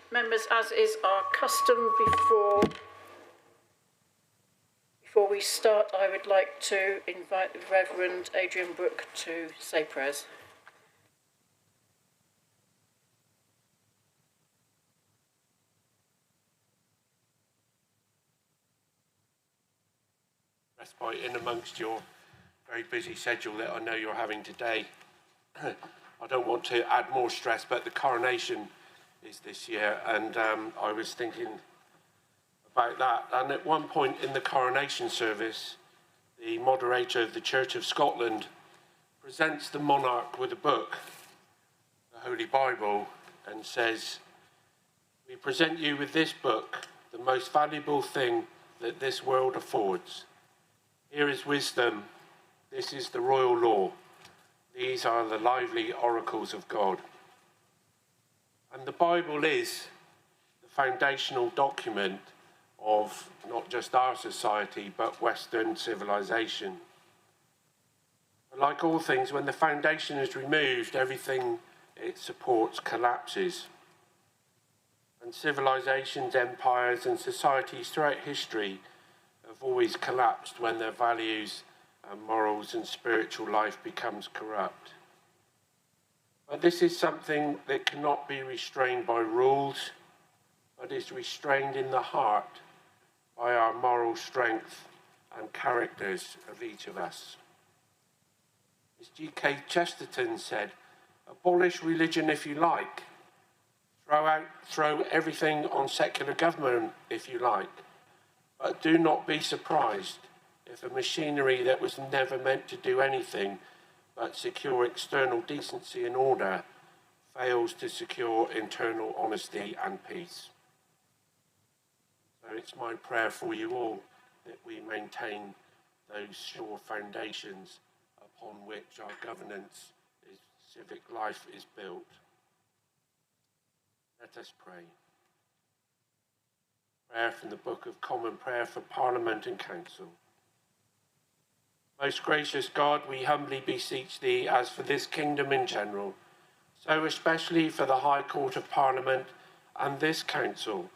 Members, as is our custom, before we start, I would like to invite the Reverend Adrian Brooke to say prayers. Respite in amongst your very busy schedule that I know you're having today. I don't want to add more stress, but the coronation is this year, and I was thinking about that. And at one point in the coronation service, the moderator of the Church of Scotland presents the monarch with a book, the Holy Bible, and says, "We present you with this book, the most valuable thing that this world affords. Here is wisdom, this is the royal law, these are the lively oracles of God." And the Bible is the foundational document of not just our society, but Western civilization. But like all things, when the foundation is removed, everything it supports collapses. And civilizations, empires, and societies throughout history have always collapsed when their values and morals and spiritual life becomes corrupt. But this is something that cannot be restrained by rules, but is restrained in the heart by our moral strength and characters of each of us. As G.K. Chesterton said, "Abolish religion if you like, throw everything on secular government if you like, but do not be surprised if a machinery that was never meant to do anything but secure external decency and order fails to secure internal honesty and peace." So it's my prayer for you all that we maintain those sure foundations upon which our governance, civic life is built. Let us pray. Prayer from the Book of Common Prayer for Parliament and Council. Most gracious God, we humbly beseech thee, as for this kingdom in general, so especially for the High Court of Parliament and this council,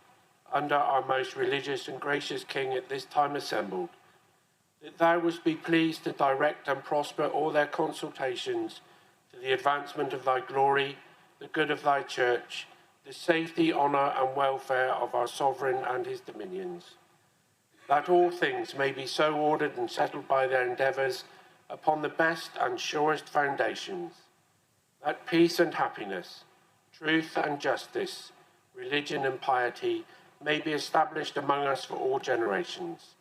under our most religious and gracious King at this time assembled, that thou wouldst be pleased to direct and prosper all their consultations to the advancement of thy glory, the good of thy church, the safety, honour and welfare of our sovereign and his dominions, that all things may be so ordered and settled by their endeavours upon the best and surest foundations, that peace and happiness, truth and justice, religion and piety may be established among us for all generations.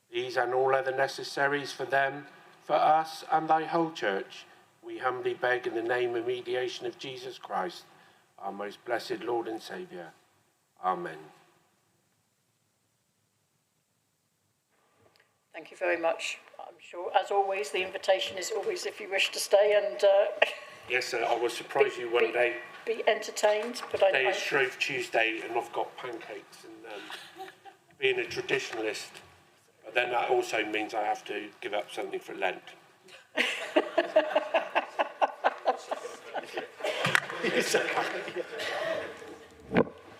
These and all other necessaries for them, for us and thy whole church, we humbly beg in the name and mediation of Jesus Christ, our most blessed Lord and Saviour. Amen. Thank you very much. I'm sure, as always, the invitation is always if you wish to stay and yes, sir, I will surprise you one day. Be entertained, but Today is Shrove Tuesday, and I've got pancakes. And being a traditionalist, but then that also means I have to give up something for Lent.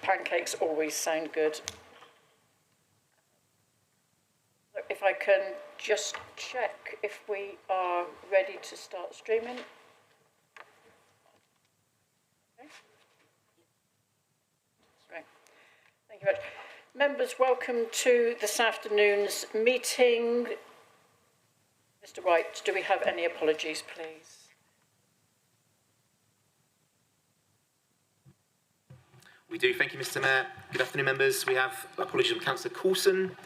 Pancakes always sound good. If I can just check if we are ready to start streaming. Okay. Great. Thank you very much. Members, welcome to this afternoon's meeting. Mr. White, do we have any apologies, please? We do. Thank you, Mr. Mayor. Good afternoon, members. We have apologies from Councillor Coulson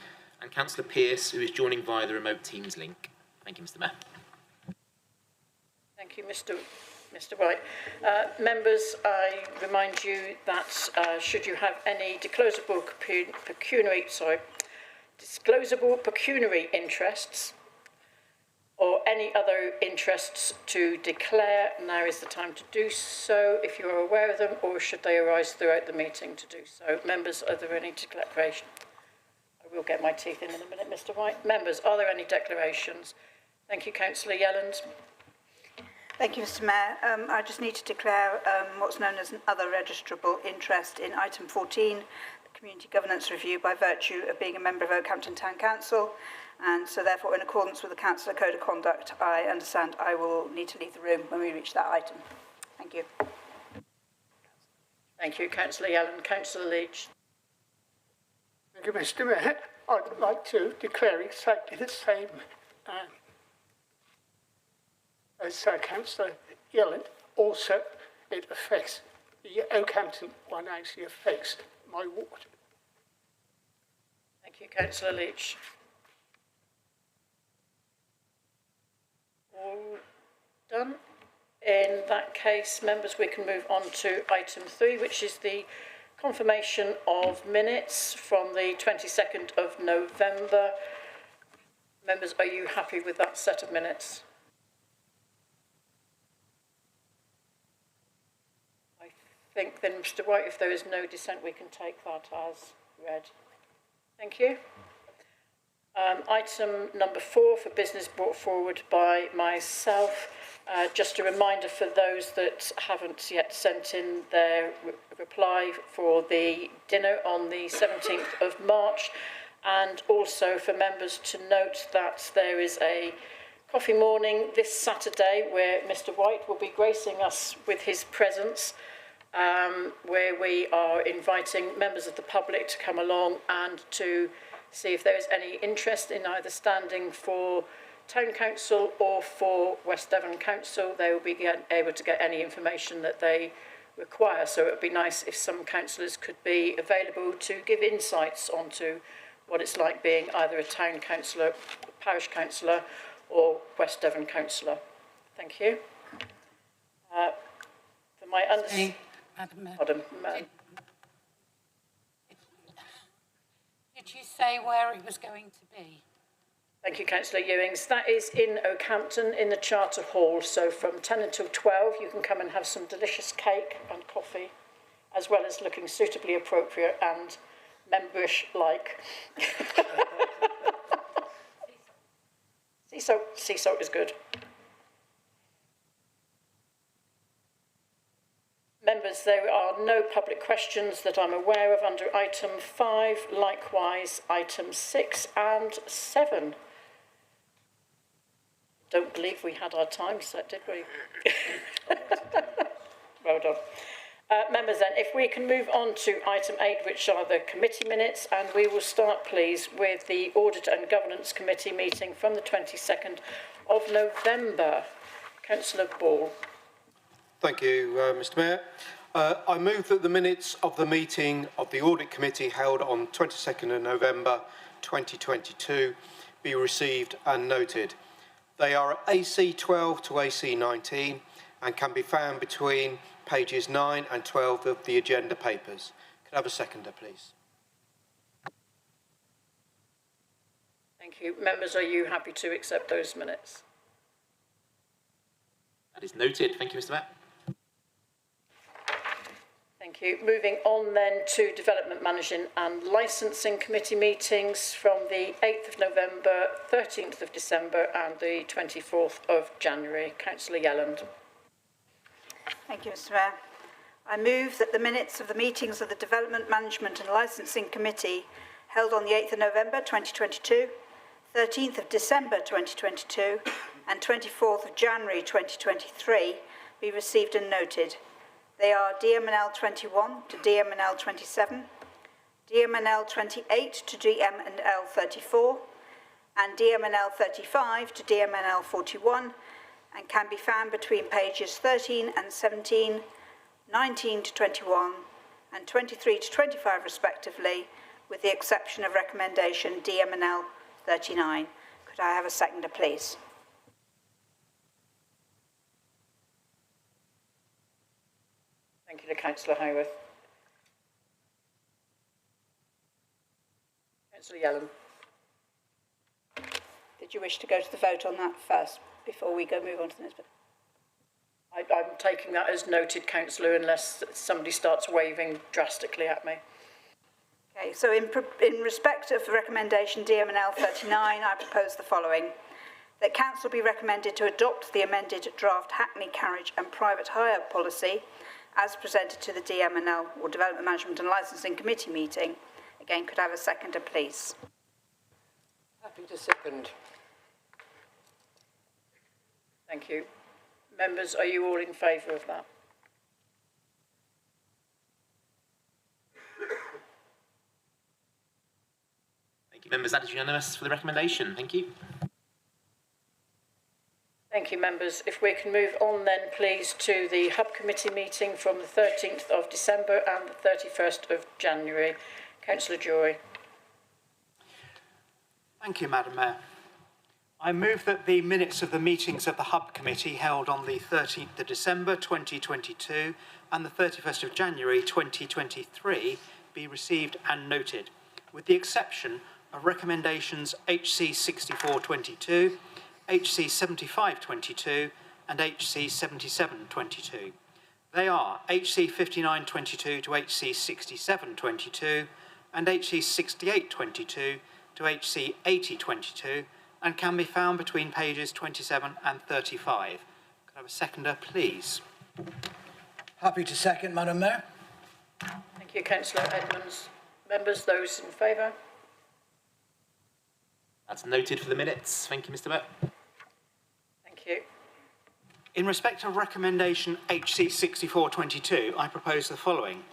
and Councillor Pearce, who is joining via the remote Teams link. Thank you, Mr. Mayor. Thank you, Mr. White. Members, I remind you that should you have any disclosable pecuniary interests or any other interests to declare, now is the time to do so if you are aware of them, or should they arise throughout the meeting to do so. Members, are there any declarations? I will get my teeth in a minute, Mr. White. Members, are there any declarations? Thank you, Councillor Yelland. Thank you, Mr Mayor. I just need to declare what's known as an other registrable interest in item 14, the Community Governance Review, by virtue of being a member of Oakhampton Town Council. And so therefore, in accordance with the Councillor Code of Conduct, I understand I will need to leave the room when we reach that item. Thank you. Thank you, Councillor Yellen. Councillor Leach. Thank you, Mr Mayor. I'd like to declare exactly the same as Councillor Yellen. Also, it affects, the Oakhampton one actually affects my ward. Thank you, Councillor Leach. All done. In that case, members, we can move on to item 3, which is the confirmation of minutes from the 22nd of November. Members, are you happy with that set of minutes? I think then, Mr White, if there is no dissent, we can take that as read. Thank you. Item number 4 for business brought forward by myself. Just a reminder for those that haven't yet sent in their reply for the dinner on the 17th of March, and also for members to note that there is a coffee morning this Saturday where Mr White will be gracing us with his presence, where we are inviting members of the public to come along and to see if there is any interest in either standing for Town Council or for West Devon Council. They will be able to get any information that they require. So it would be nice if some councillors could be available to give insights onto what it's like being either a Town Councillor, Parish Councillor or West Devon Councillor. Thank you. For my understanding, Did you say where it was going to be? Thank you, Councillor Ewings. That is in Oakhampton in the Charter Hall. So from 10 until 12, you can come and have some delicious cake and coffee, as well as looking suitably appropriate and memberish-like. Sea salt is good. Members, there are no public questions that I'm aware of under item 5, likewise item 6 and 7. Don't believe we had our time set, did we? Well done. Members then, if we can move on to item 8, which are the committee minutes, and we will start, please, with the Audit and Governance Committee meeting from the 22nd of November. Councillor Ball. Thank you, Mr Mayor. I move that the minutes of the meeting of the Audit Committee held on 22nd of November 2022 be received and noted. They are AC 12 to AC 19 and can be found between pages 9 and 12 of the agenda papers. Could I have a seconder, please? Thank you. Members, are you happy to accept those minutes? That is noted. Thank you, Mr Mayor. Thank you. Moving on then to Development Managing and Licensing Committee meetings from the 8th of November, 13th of December and the 24th of January. Councillor Yelland. Thank you, Mr Mayor. I move that the minutes of the meetings of the Development Management and Licensing Committee held on the 8th of November 2022, 13th of December 2022 and 24th of January 2023 be received and noted. They are DMNL 21 to DMNL 27, DMNL 28 to DMNL 34, and DMNL 35 to DMNL 41, and can be found between pages 13 and 17, 19 to 21, and 23 to 25 respectively, with the exception of recommendation DMNL 39. Could I have a seconder, please? Thank you to Councillor Haworth. Councillor Yellen. Did you wish to go to the vote on that first before we move on to the next bit? I'm taking that as noted, Councillor, unless somebody starts waving drastically at me. Okay, so in respect of the recommendation DMNL 39, I propose the following. that Council be recommended to adopt the amended draft Hackney carriage and private hire policy as presented to the DMNL or Development Management and Licensing Committee meeting. Again, could I have a seconder, please? Happy to second. Thank you. Members, are you all in favour of that? Thank you, members. That is unanimous for the recommendation. Thank you. Thank you, members. If we can move on then, please, to the Hub Committee meeting from the 13th of December and the 31st of January. Councillor Joy. Thank you, Madam Mayor. I move that the minutes of the meetings of the Hub Committee held on the 13th of December 2022 and the 31st of January 2023 be received and noted, with the exception of recommendations HC 6422, HC 7522 and HC 7722. They are HC 5922 to HC 6722 and HC 6822 to HC 8022 and can be found between pages 27 and 35. Could I have a seconder, please? Happy to second, Madam Mayor. Thank you, Councillor Edmonds. Members, those in favour? That's noted for the minutes. Thank you, Mr. Mayor. Thank you. In respect of recommendation HC 6422, I propose the following.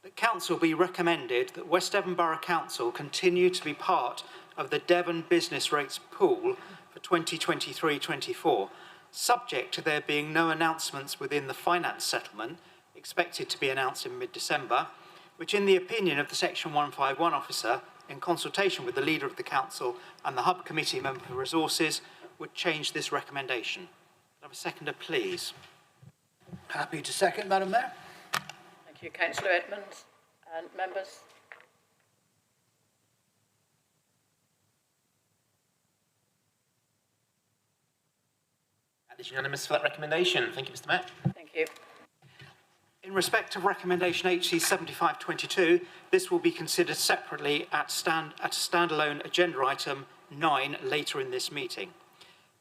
That Council be recommended that West Devon Borough Council continue to be part of the Devon Business Rates Pool for 2023-24, subject to there being no announcements within the finance settlement, expected to be announced in mid-December, which in the opinion of the Section 151 officer, in consultation with the Leader of the Council and the Hub Committee Member for Resources, would change this recommendation. Could I have a seconder, please? Happy to second, Madam Mayor. Thank you, Councillor Edmonds. And members? That is unanimous for that recommendation. Thank you, Mr. Mayor. Thank you. In respect of recommendation HC 7522, this will be considered separately at a standalone agenda item 9 later in this meeting.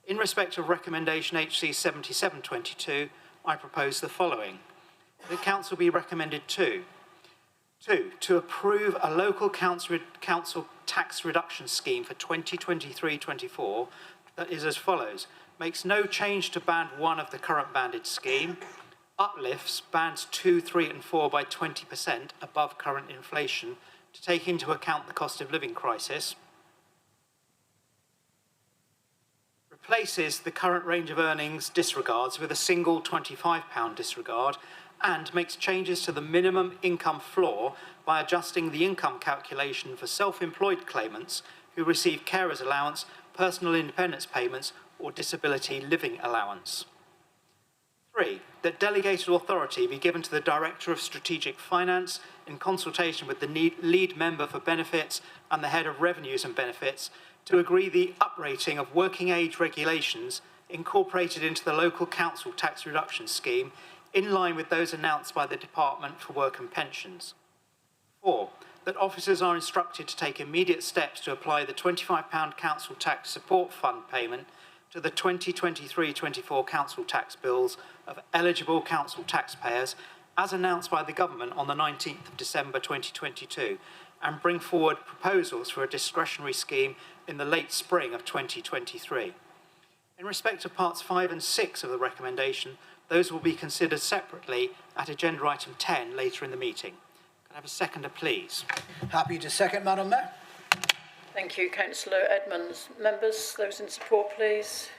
In respect of recommendation HC 7722, I propose the following. The Council be recommended to approve a local council tax reduction scheme for 2023-24 that is as follows. Makes no change to band 1 of the current banded scheme, uplifts bands 2, 3 and 4 by 20% above current inflation to take into account the cost of living crisis, replaces the current range of earnings disregards with a single £25 disregard, and makes changes to the minimum income floor by adjusting the income calculation for self-employed claimants who receive carers allowance, personal independence payments or disability living allowance. 3, that delegated authority be given to the Director of Strategic Finance in consultation with the lead member for benefits and the head of revenues and benefits to agree the uprating of working age regulations incorporated into the local council tax reduction scheme in line with those announced by the Department for Work and Pensions. 4, that officers are instructed to take immediate steps to apply the £25 council tax support fund payment to the 2023-24 council tax bills of eligible council taxpayers as announced by the government on the 19th of December 2022 and bring forward proposals for a discretionary scheme in the late spring of 2023. In respect of parts 5 and 6 of the recommendation, those will be considered separately at agenda item 10 later in the meeting. Can I have a seconder, please? Happy to second, Madam Mayor. Thank you, Councillor Edmonds. Members, those in support, please.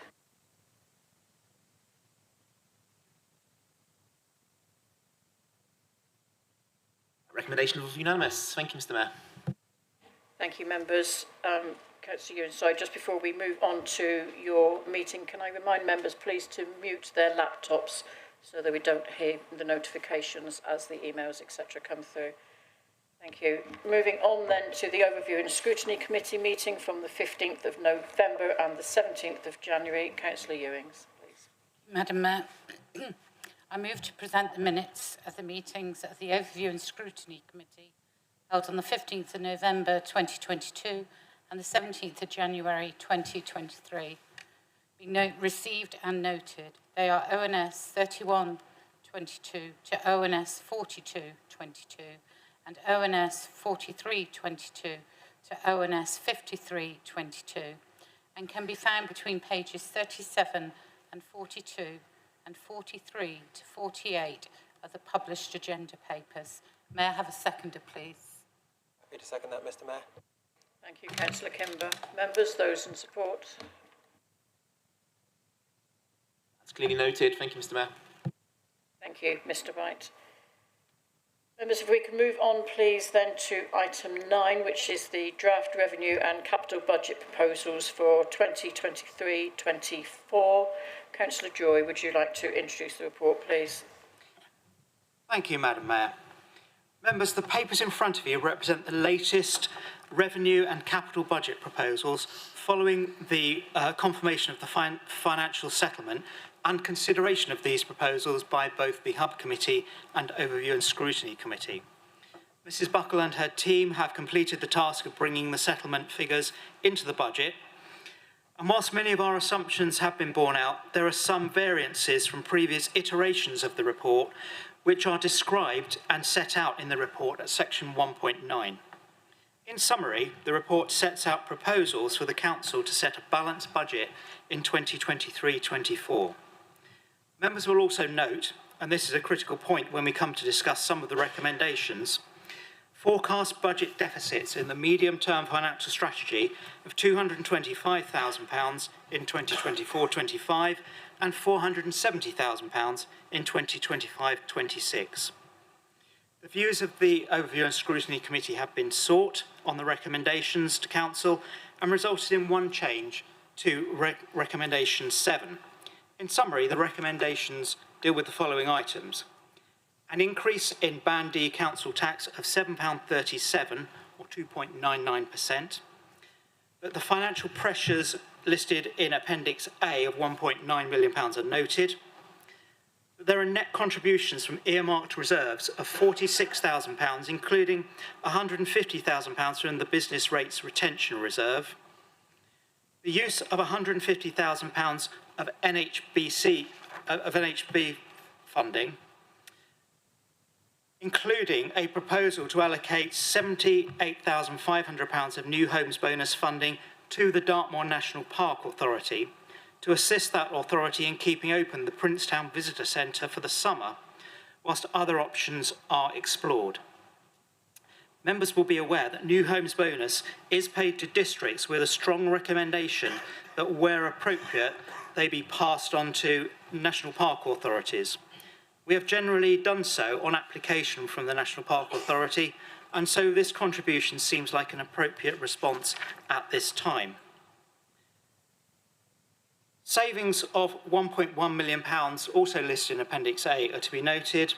Recommendation was unanimous. Thank you, Mr. Mayor. Thank you, members. Councillor Ewan, sorry, just before we move on to your meeting, can I remind members, please, to mute their laptops so that we don't hear the notifications as the emails, etc., come through. Thank you. Moving on then to the Overview and Scrutiny Committee meeting from the 15th of November and the 17th of January. Councillor Ewings, please. Madam Mayor, I move to present the minutes of the meetings of the Overview and Scrutiny Committee held on the 15th of November 2022 and the 17th of January 2023. be received and noted. They are ONS 3122 to ONS 4222 and ONS 4322 to ONS 5322 and can be found between pages 37 and 42 and 43 to 48 of the published agenda papers. May I have a seconder, please? Happy to second that, Mr. Mayor. Thank you, Councillor Kimber. Members, those in support? That's clearly noted. Thank you, Mr. Mayor. Thank you, Mr. Wright. Members, if we can move on, please, then to item 9, which is the draft revenue and capital budget proposals for 2023-24. Councillor Joy, would you like to introduce the report, please? Thank you, Madam Mayor. Members, the papers in front of you represent the latest revenue and capital budget proposals following the confirmation of the financial settlement and consideration of these proposals by both the Hub Committee and Overview and Scrutiny Committee. Mrs Buckle and her team have completed the task of bringing the settlement figures into the budget. And whilst many of our assumptions have been borne out, there are some variances from previous iterations of the report which are described and set out in the report at section 1.9. In summary, the report sets out proposals for the Council to set a balanced budget in 2023-24. Members will also note, and this is a critical point when we come to discuss some of the recommendations, forecast budget deficits in the medium-term financial strategy of £225,000 in 2024-25 and £470,000 in 2025-26. The views of the Overview and Scrutiny Committee have been sought on the recommendations to Council and resulted in one change to Recommendation 7. In summary, the recommendations deal with the following items. An increase in Band D council tax of £7.37 or 2.99%. That the financial pressures listed in Appendix A of £1.9 million are noted. That there are net contributions from earmarked reserves of £46,000, including £150,000 from the Business Rates Retention Reserve. The use of £150,000 of NHB funding, including a proposal to allocate £78,500 of new homes bonus funding to the Dartmoor National Park Authority to assist that authority in keeping open the Princetown Visitor Centre for the summer, whilst other options are explored. Members will be aware that new homes bonus is paid to districts with a strong recommendation that where appropriate, they be passed on to national park authorities. We have generally done so on application from the National Park Authority, and so this contribution seems like an appropriate response at this time. Savings of £1.1 million, also listed in Appendix A, are to be noted.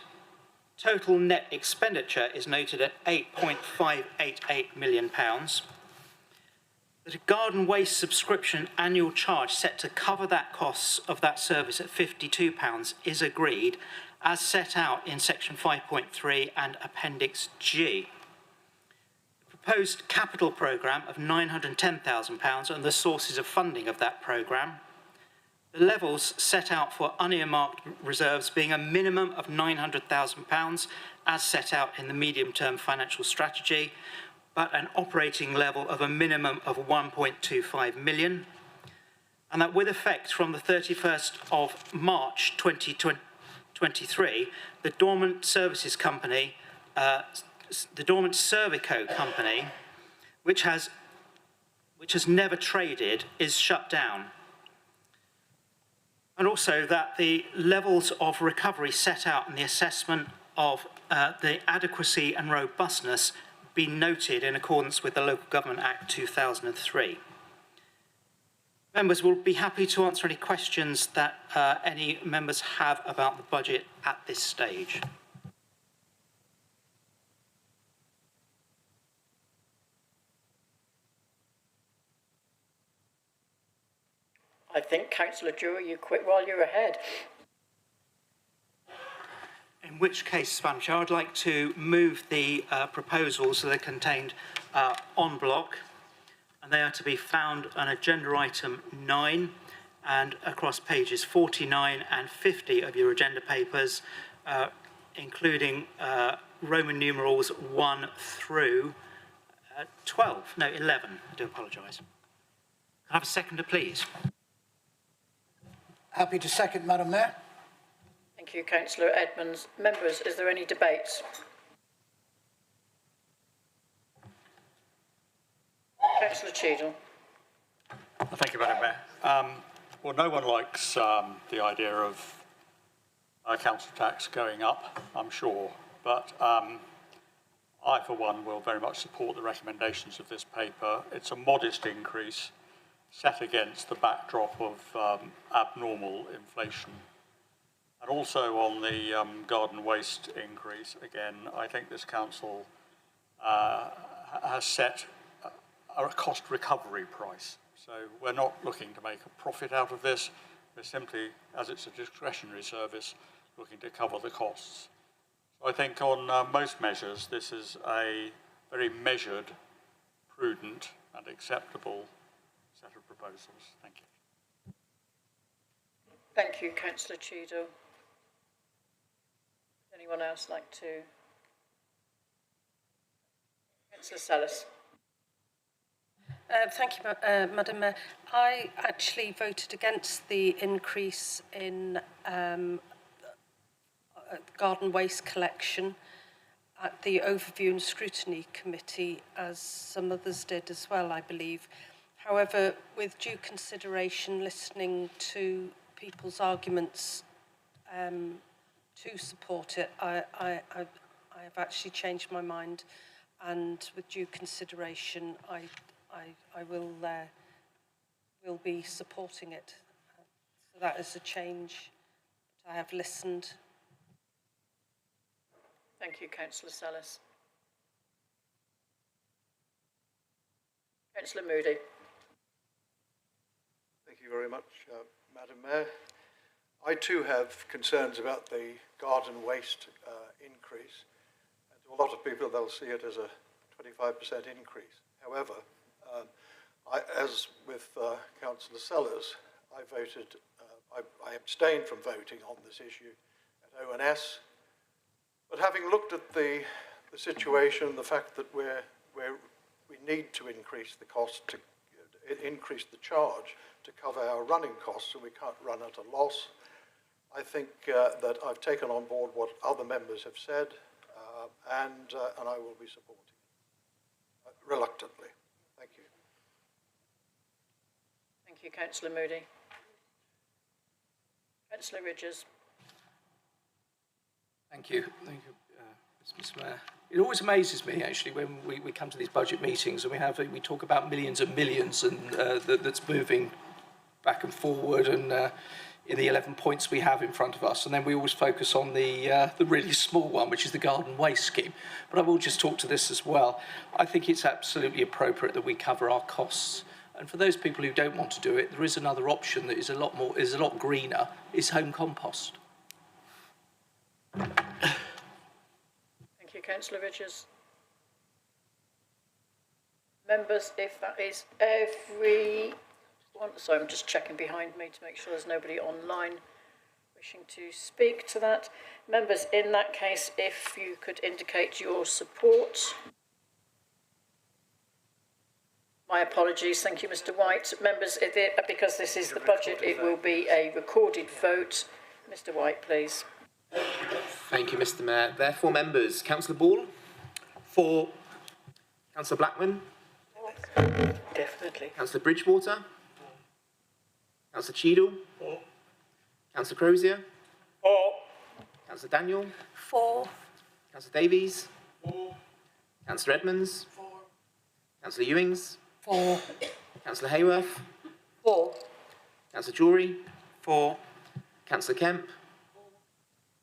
Total net expenditure is noted at £8.588 million. That a garden waste subscription annual charge set to cover that costs of that service at £52 is agreed, as set out in section 5.3 and Appendix G. The proposed capital programme of £910,000 and the sources of funding of that programme. The levels set out for unearmarked reserves being a minimum of £900,000 as set out in the medium-term financial strategy, but an operating level of a minimum of £1.25 million. And that with effect from the 31st of March 2023, the Dormant Services Company, the Dormant Servico Company, which has never traded, is shut down. And also that the levels of recovery set out in the assessment of the adequacy and robustness be noted in accordance with the Local Government Act 2003. Members will be happy to answer any questions that any members have about the budget at this stage. I think, Councillor Dewar, you quit while you're ahead. In which case, Madam Chair, I'd like to move the proposals that are contained en bloc, and they are to be found on agenda item 9, and across pages 49 and 50 of your agenda papers, including Roman numerals 1 through 12, no, 11, I do apologise. Can I have a seconder, please? Happy to second, Madam Mayor. Thank you, Councillor Edmonds. Members, is there any debate? Councillor Cheadle. Thank you, Madam Mayor. Well, no one likes the idea of council tax going up, I'm sure, but I, for one, will very much support the recommendations of this paper. It's a modest increase set against the backdrop of abnormal inflation. And also on the garden waste increase, again, I think this council has set a cost recovery price. So we're not looking to make a profit out of this. We're simply, as it's a discretionary service, looking to cover the costs. So I think on most measures, this is a very measured, prudent and acceptable set of proposals. Thank you. Thank you, Councillor Cheadle. Anyone else like to? Councillor Sellis. Thank you, Madam Mayor. I actually voted against the increase in garden waste collection at the Overview and Scrutiny Committee, as some others did as well, I believe. However, with due consideration, listening to people's arguments to support it, I have actually changed my mind, and with due consideration, I will be supporting it. So that is a change. I have listened. Thank you, Councillor Sellis. Councillor Moody. Thank you very much, Madam Mayor. I too have concerns about the garden waste increase. And to a lot of people, they'll see it as a 25% increase. However, as with Councillor Sellers, I abstained from voting on this issue at ONS. But having looked at the situation, the fact that we need to increase the cost, to increase the charge to cover our running costs, so we can't run at a loss, I think that I've taken on board what other members have said, and I will be supporting it, reluctantly. Thank you. Thank you, Councillor Moody. Councillor Ridges. Thank you, Mr. Mayor. It always amazes me, actually, when we come to these budget meetings and we talk about millions and millions and that's moving back and forward and in the 11 points we have in front of us, and then we always focus on the really small one, which is the garden waste scheme. But I will just talk to this as well. I think it's absolutely appropriate that we cover our costs. And for those people who don't want to do it, there is another option that is a lot greener, is home compost. Thank you, Councillor Ridges. Members, if that is everyone, sorry, I'm just checking behind me to make sure there's nobody online wishing to speak to that. Members, in that case, if you could indicate your support. My apologies, thank you, Mr. White. Members, because this is the budget, it will be a recorded vote. Mr. White, please. Thank you, Mr. Mayor. Therefore, members, Councillor Ball? For. Councillor Blackman? Definitely. Councillor Bridgewater? Councillor Cheadle? For. Councillor Crozier? For. Councillor Daniel? For. Councillor Davies? For. Councillor Edmonds? For. Councillor Ewings? For. Councillor Hayworth? For. Councillor Drury? For. Councillor Kemp?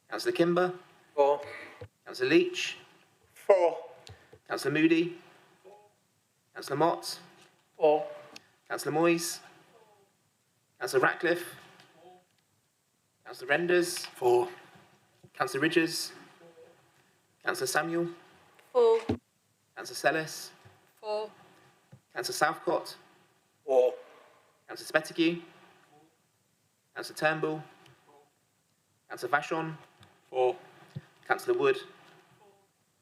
Councillor Kimber? For. Councillor Leach? For. Councillor Moody? Councillor Mott? For. Councillor Moyes? Councillor Ratcliffe? Councillor Renders? For. Councillor Ridges? Councillor Samuel? For. Councillor Sellis? For. Councillor Southcott? For. Councillor Spettigue? Councillor Turnbull? Councillor Vashon? 4. Councillor Wood?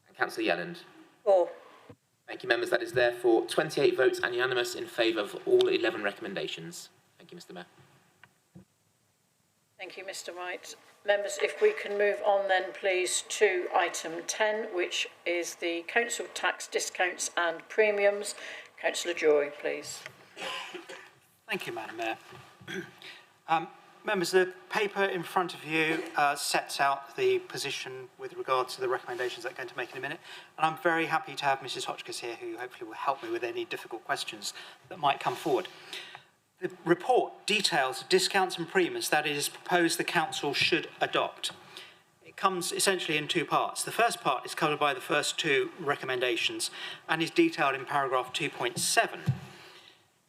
And Councillor Yelland? 4. Thank you, members. That is therefore 28 votes and unanimous in favour of all 11 recommendations. Thank you, Mr Mayor. Thank you, Mr Wright. Members, if we can move on then, please, to item 10, which is the council tax discounts and premiums. Councillor Joy, please. Thank you, Madam Mayor. Members, the paper in front of you sets out the position with regard to the recommendations that I'm going to make in a minute. And I'm very happy to have Mrs Hotchkiss here, who hopefully will help me with any difficult questions that might come forward. The report details discounts and premiums that it is proposed the council should adopt. It comes essentially in two parts. The first part is covered by the first two recommendations and is detailed in paragraph 2.7.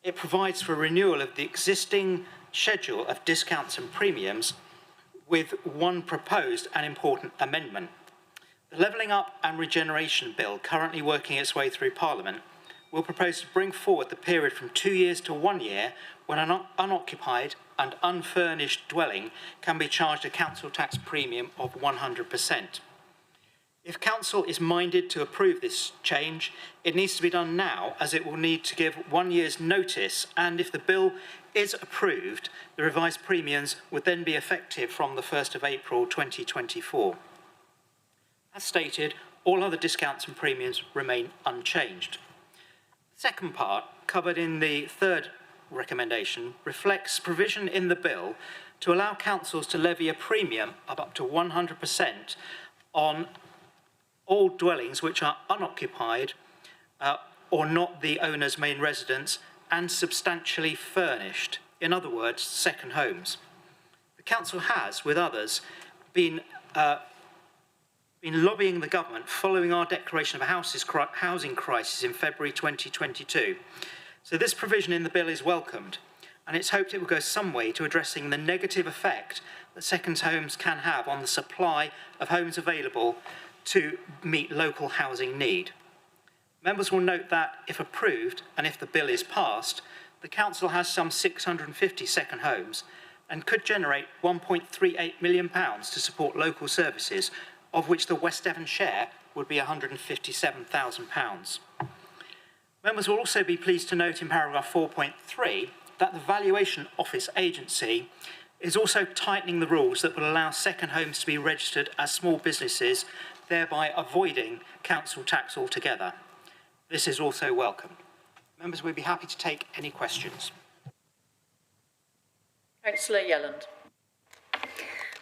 It provides for renewal of the existing schedule of discounts and premiums with one proposed and important amendment. The Levelling Up and Regeneration Bill, currently working its way through Parliament, will propose to bring forward the period from 2 years to 1 year when an unoccupied and unfurnished dwelling can be charged a council tax premium of 100%. If council is minded to approve this change, it needs to be done now, as it will need to give 1 year's notice, and if the bill is approved, the revised premiums would then be effective from the 1st of April 2024. As stated, all other discounts and premiums remain unchanged. The second part, covered in the third recommendation, reflects provision in the bill to allow councils to levy a premium of up to 100% on all dwellings which are unoccupied or not the owner's main residence and substantially furnished. In other words, second homes. The council has, with others, been lobbying the government following our declaration of a housing crisis in February 2022. So this provision in the bill is welcomed, and it's hoped it will go some way to addressing the negative effect that second homes can have on the supply of homes available to meet local housing need. Members will note that, if approved and if the bill is passed, the council has some 650 second homes and could generate £1.38 million to support local services, of which the West Devon share would be £157,000. Members will also be pleased to note in paragraph 4.3 that the Valuation Office Agency is also tightening the rules that will allow second homes to be registered as small businesses, thereby avoiding council tax altogether. This is also welcome. Members, we'd be happy to take any questions. Councillor Yelland.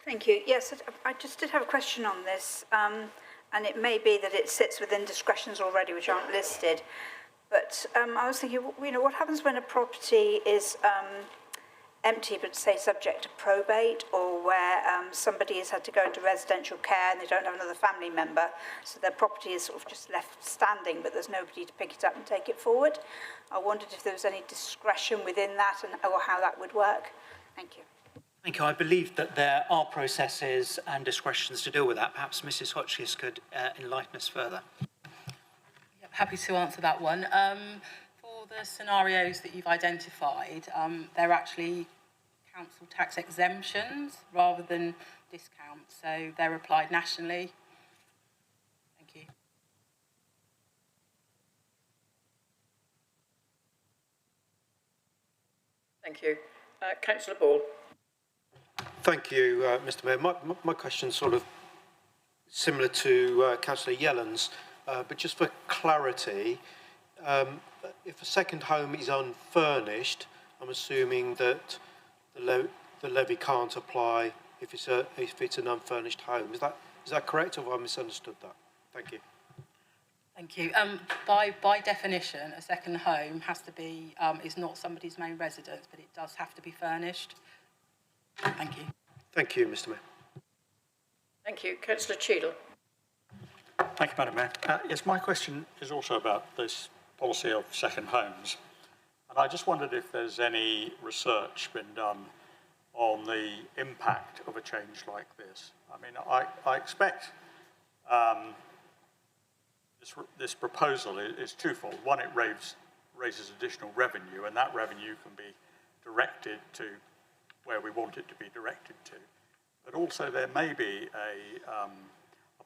Thank you. Yes, I just did have a question on this, and it may be that it sits within discretions already which aren't listed. But I was thinking, you know, what happens when a property is empty but, say, subject to probate, or where somebody has had to go into residential care and they don't have another family member, so their property is sort of just left standing but there's nobody to pick it up and take it forward? I wondered if there was any discretion within that or how that would work. Thank you. Thank you. I believe that there are processes and discretions to deal with that. Perhaps Mrs Hotchkiss could enlighten us further. Happy to answer that one. For the scenarios that you've identified, they're actually council tax exemptions rather than discounts, so they're applied nationally. Thank you. Thank you. Councillor Ball. Thank you, Mr Mayor. My question's sort of similar to Councillor Yelland's. But just for clarity, if a second home is unfurnished, I'm assuming that the levy can't apply if it's an unfurnished home. Is that correct, or have I misunderstood that? Thank you. Thank you. By definition, a second home has to be is not somebody's main residence, but it does have to be furnished. Thank you. Thank you, Mr Mayor. Thank you. Councillor Cheadle. Thank you, Madam Mayor. Yes, my question is also about this policy of second homes. And I just wondered if there's any research been done on the impact of a change like this. I mean, I expect this proposal is twofold. One, it raises additional revenue, and that revenue can be directed to where we want it to be directed to. But also there may be a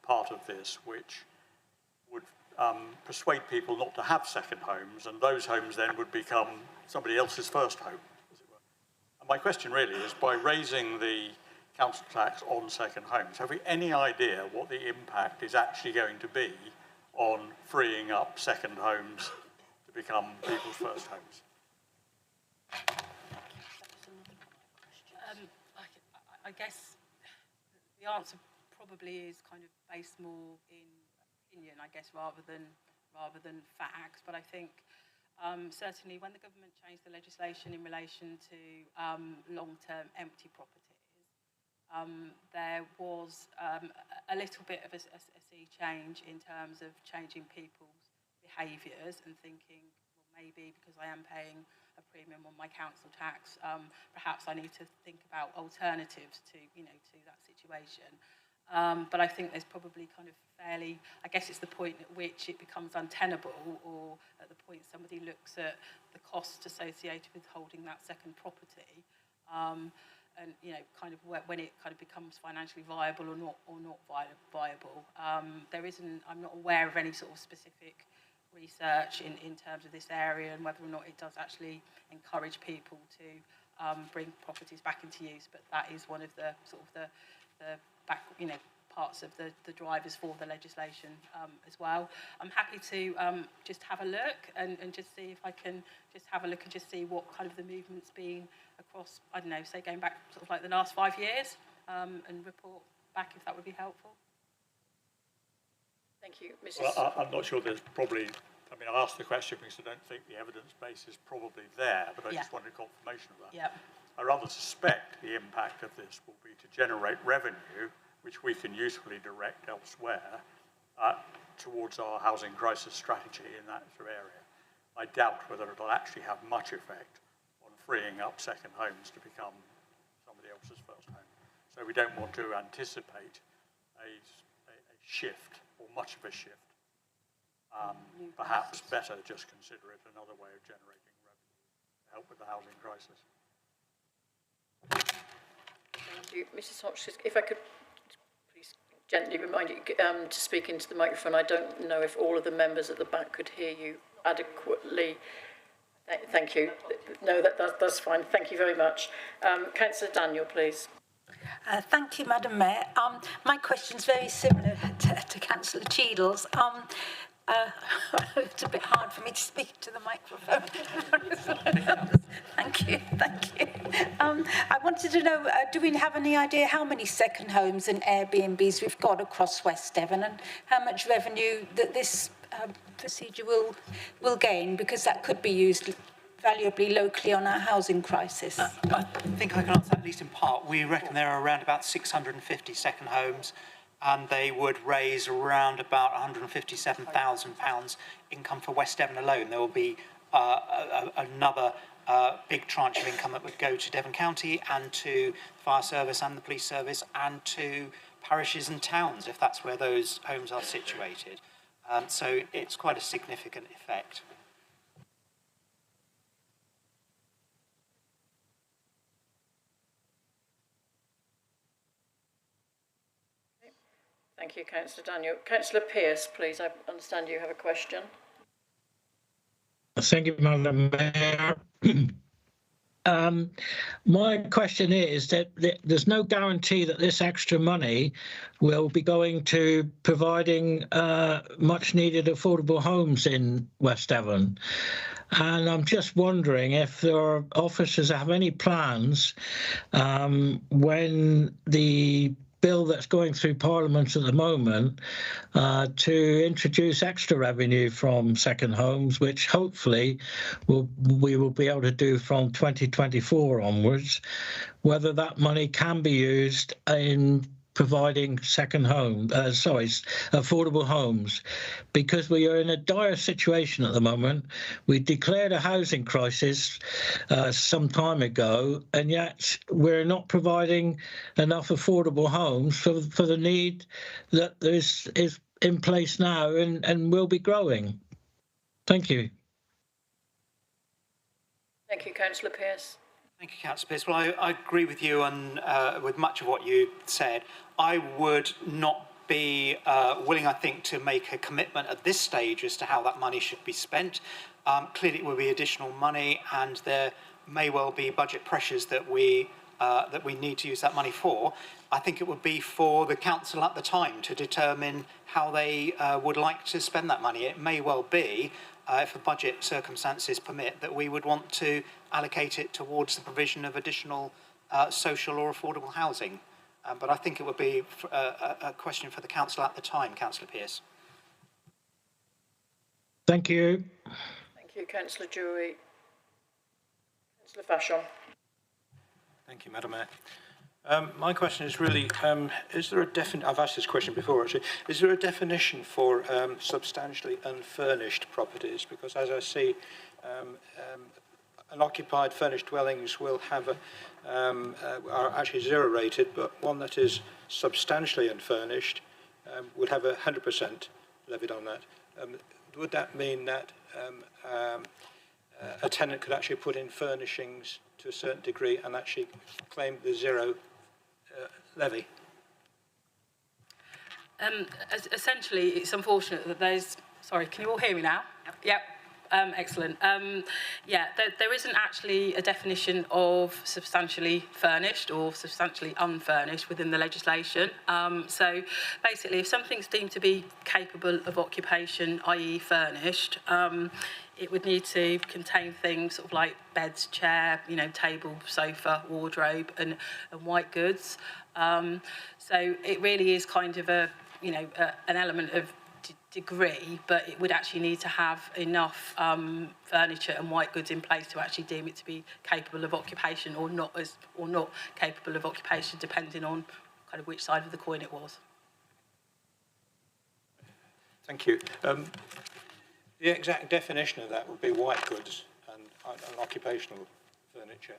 part of this which would persuade people not to have second homes, and those homes then would become somebody else's first home, as it were. And my question really is, by raising the council tax on second homes, have we any idea what the impact is actually going to be on freeing up second homes to become people's first homes? I guess the answer probably is kind of based more in opinion, I guess, rather than facts. But I think certainly when the government changed the legislation in relation to long-term empty properties, there was a little bit of a sea change in terms of changing people's behaviours and thinking, well, maybe because I am paying a premium on my council tax, perhaps I need to think about alternatives to that situation. But I think there's probably kind of fairly, I guess it's the point at which it becomes untenable, or at the point somebody looks at the costs associated with holding that second property, and kind of when it kind of becomes financially viable or not viable. I'm not aware of any sort of specific research in terms of this area and whether or not it does actually encourage people to bring properties back into use. But that is one of the sort of the back, parts of the drivers for the legislation as well. I'm happy to just have a look and just see if I can just have a look and just see what kind of the movement's been across, I don't know, say going back sort of like the last 5 years, and report back if that would be helpful. Thank you, Mrs. Well, I'm not sure there's probably, I mean, I asked the question because I don't think the evidence base is probably there, but I just wanted confirmation of that. Yeah. I rather suspect the impact of this will be to generate revenue, which we can usefully direct elsewhere towards our housing crisis strategy in that sort of area. I doubt whether it'll actually have much effect on freeing up second homes to become somebody else's first home. So we don't want to anticipate a shift, or much of a shift. Perhaps better just consider it another way of generating revenue to help with the housing crisis. Thank you. Mrs. Hotchkiss, if I could please gently remind you to speak into the microphone. I don't know if all of the members at the back could hear you adequately. Thank you. No, that's fine. Thank you very much. Councillor Daniel, please. Thank you, Madam Mayor. My question's very similar to Councillor Cheadle's. It's a bit hard for me to speak to the microphone. Thank you. I wanted to know, do we have any idea how many second homes and Airbnbs we've got across West Devon, and how much revenue that this procedure will gain, because that could be used valuably locally on our housing crisis? I think I can answer that at least in part. We reckon there are around about 650 second homes, and they would raise around about £157,000 income for West Devon alone. There will be another big tranche of income that would go to Devon County and to the fire service and the police service and to parishes and towns, if that's where those homes are situated. So it's quite a significant effect. Thank you, Councillor Daniel. Councillor Pearce, please. I understand you have a question. Thank you, Madam Mayor. My question is that there's no guarantee that this extra money will be going to providing much needed affordable homes in West Devon. And I'm just wondering if your officers have any plans when the bill that's going through Parliament at the moment to introduce extra revenue from second homes, which hopefully we will be able to do from 2024 onwards, whether that money can be used in providing affordable homes, because we are in a dire situation at the moment. We declared a housing crisis some time ago, and yet we're not providing enough affordable homes for the need that is in place now and will be growing. Thank you. Thank you, Councillor Pearce. Thank you, Councillor Pearce. Well, I agree with you on with much of what you said. I would not be willing, I think, to make a commitment at this stage as to how that money should be spent. Clearly, it will be additional money, and there may well be budget pressures that we need to use that money for. I think it would be for the council at the time to determine how they would like to spend that money. It may well be, if the budget circumstances permit, that we would want to allocate it towards the provision of additional social or affordable housing. But I think it would be a question for the council at the time, Councillor Pearce. Thank you. Thank you, Councillor Drury. Councillor Vachon. Thank you, Madam Mayor. My question is really, is there a I've asked this question before actually, is there a definition for substantially unfurnished properties? Because as I see, unoccupied furnished dwellings will have are actually zero rated, but one that is substantially unfurnished would have 100% levied on that. Would that mean that a tenant could actually put in furnishings to a certain degree and actually claim the zero levy? Essentially, it's unfortunate that there's... Sorry, can you all hear me now? Yep. Excellent. Yeah, there isn't actually a definition of substantially furnished or substantially unfurnished within the legislation. So basically, if something's deemed to be capable of occupation, i.e. furnished, it would need to contain things sort of like beds, chair, table, sofa, wardrobe, and white goods. So it really is kind of an element of degree, but it would actually need to have enough furniture and white goods in place to actually deem it to be capable of occupation or not capable of occupation, depending on kind of which side of the coin it was. Thank you. The exact definition of that would be white goods and occupational furniture.